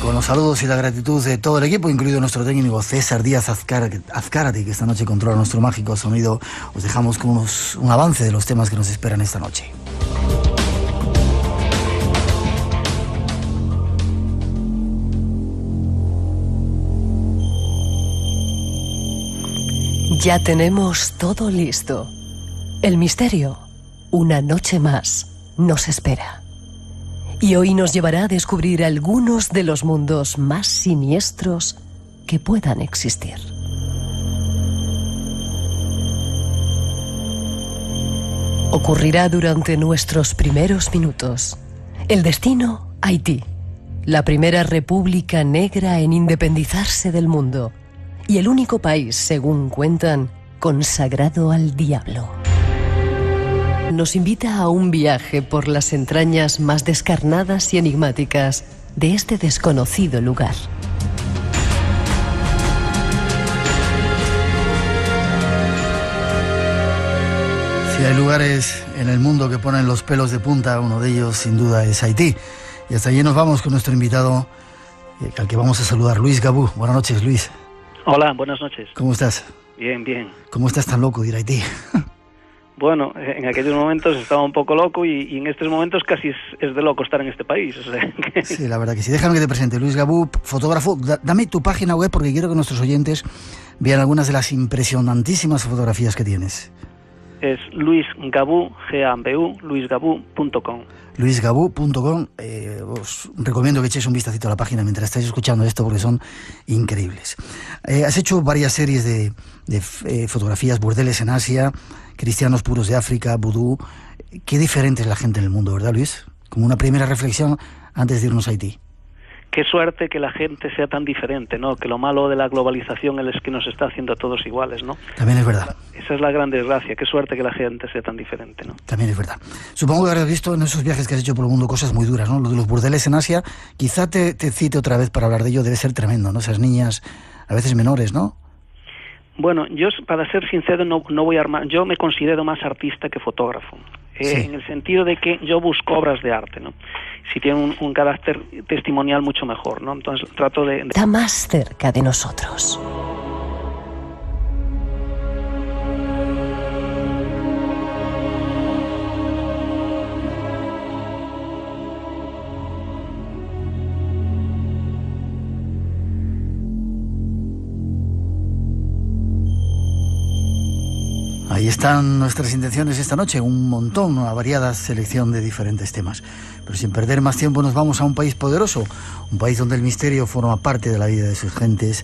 Con los saludos y la gratitud de todo el equipo, incluido nuestro técnico César Díaz Azcárate, que esta noche controla nuestro mágico sonido, os dejamos con un avance de los temas que nos esperan esta noche. Ya tenemos todo listo. El misterio, una noche más, nos espera. Y hoy nos llevará a descubrir algunos de los mundos más siniestros que puedan existir. Ocurrirá durante nuestros primeros minutos. El destino, Haití, la primera república negra en independizarse del mundo y el único país, según cuentan, consagrado al diablo. Nos invita a un viaje por las entrañas más descarnadas y enigmáticas de este desconocido lugar. Si hay lugares en el mundo que ponen los pelos de punta, uno de ellos sin duda es Haití. Y hasta allí nos vamos con nuestro invitado, al que vamos a saludar, Luis Gabú. Buenas noches, Luis. Hola, buenas noches. ¿Cómo estás? Bien, bien. ¿Cómo estás tan loco de ir a Haití? Bueno, en aquellos momentos estaba un poco loco y en estos momentos casi es de loco estar en este país. O sea, que... Sí, la verdad que sí. Déjame que te presente. Luis Gabú, fotógrafo. Dame tu página web porque quiero que nuestros oyentes vean algunas de las impresionantísimas fotografías que tienes. Es Luis Gabú, G-A-B-U, luisgabú.com. luisgabú.com. Os recomiendo que echéis un vistacito a la página mientras estáis escuchando esto porque son increíbles. Has hecho varias series de fotografías, burdeles en Asia, cristianos puros de África, vudú. Qué diferente es la gente en el mundo, ¿verdad, Luis? Como una primera reflexión antes de irnos a Haití. Qué suerte que la gente sea tan diferente, ¿no? Que lo malo de la globalización es que nos está haciendo a todos iguales, ¿no? También es verdad. Esa es la gran desgracia. Qué suerte que la gente sea tan diferente, ¿no? También es verdad. Supongo que habrás visto en esos viajes que has hecho por el mundo cosas muy duras, ¿no? Lo de los burdeles en Asia, quizá te cite otra vez para hablar de ello, debe ser tremendo, ¿no? Esas niñas, a veces menores, ¿no? Bueno, yo, para ser sincero, no voy a armar. Yo me considero más artista que fotógrafo. Sí. En el sentido de que yo busco obras de arte, ¿no? Si tiene un carácter testimonial mucho mejor, ¿no? Entonces trato de... Está más cerca de nosotros. Ahí están nuestras intenciones esta noche, un montón, una variada selección de diferentes temas. Pero sin perder más tiempo nos vamos a un país poderoso, un país donde el misterio forma parte de la vida de sus gentes.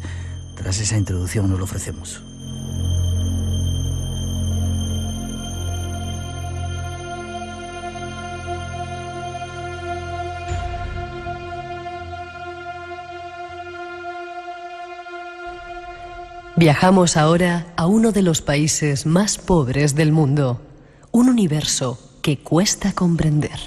Tras esa introducción nos lo ofrecemos. Viajamos ahora a uno de los países más pobres del mundo, un universo que cuesta comprender.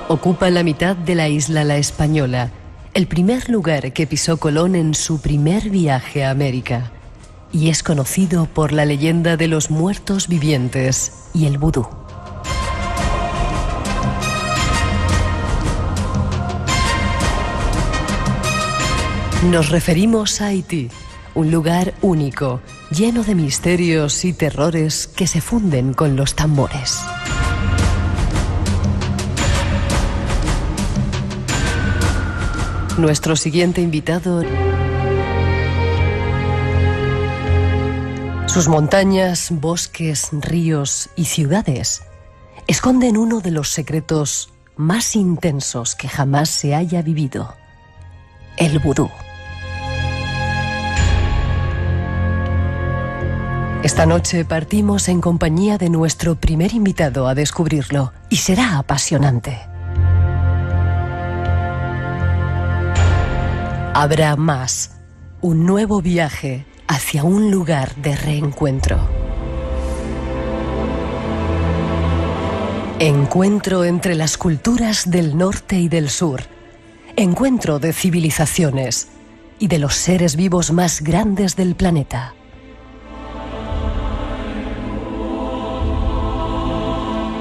Ocupa la mitad de la isla La Española, el primer lugar que pisó Colón en su primer viaje a América, y es conocido por la leyenda de los muertos vivientes y el vudú. Nos referimos a Haití, un lugar único, lleno de misterios y terrores que se funden con los tambores. Nuestro siguiente invitado... Sus montañas, bosques, ríos y ciudades esconden uno de los secretos más intensos que jamás se haya vivido: el vudú. Esta noche partimos en compañía de nuestro primer invitado a descubrirlo, y será apasionante. Habrá más, un nuevo viaje hacia un lugar de reencuentro. Encuentro entre las culturas del norte y del sur. Encuentro de civilizaciones y de los seres vivos más grandes del planeta.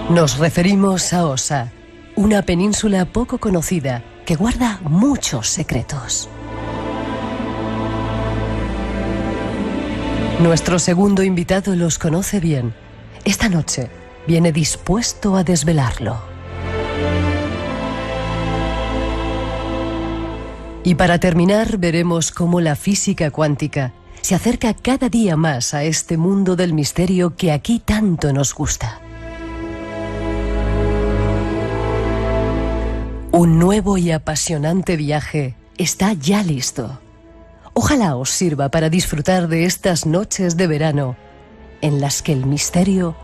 Nos referimos a Osa, una península poco conocida que guarda muchos secretos. Nuestro segundo invitado los conoce bien. Esta noche viene dispuesto a desvelarlo. Y para terminar, veremos cómo la física cuántica se acerca cada día más a este mundo del misterio que aquí tanto nos gusta. Un nuevo y apasionante viaje está ya listo. Ojalá os sirva para disfrutar de estas noches de verano en las que el misterio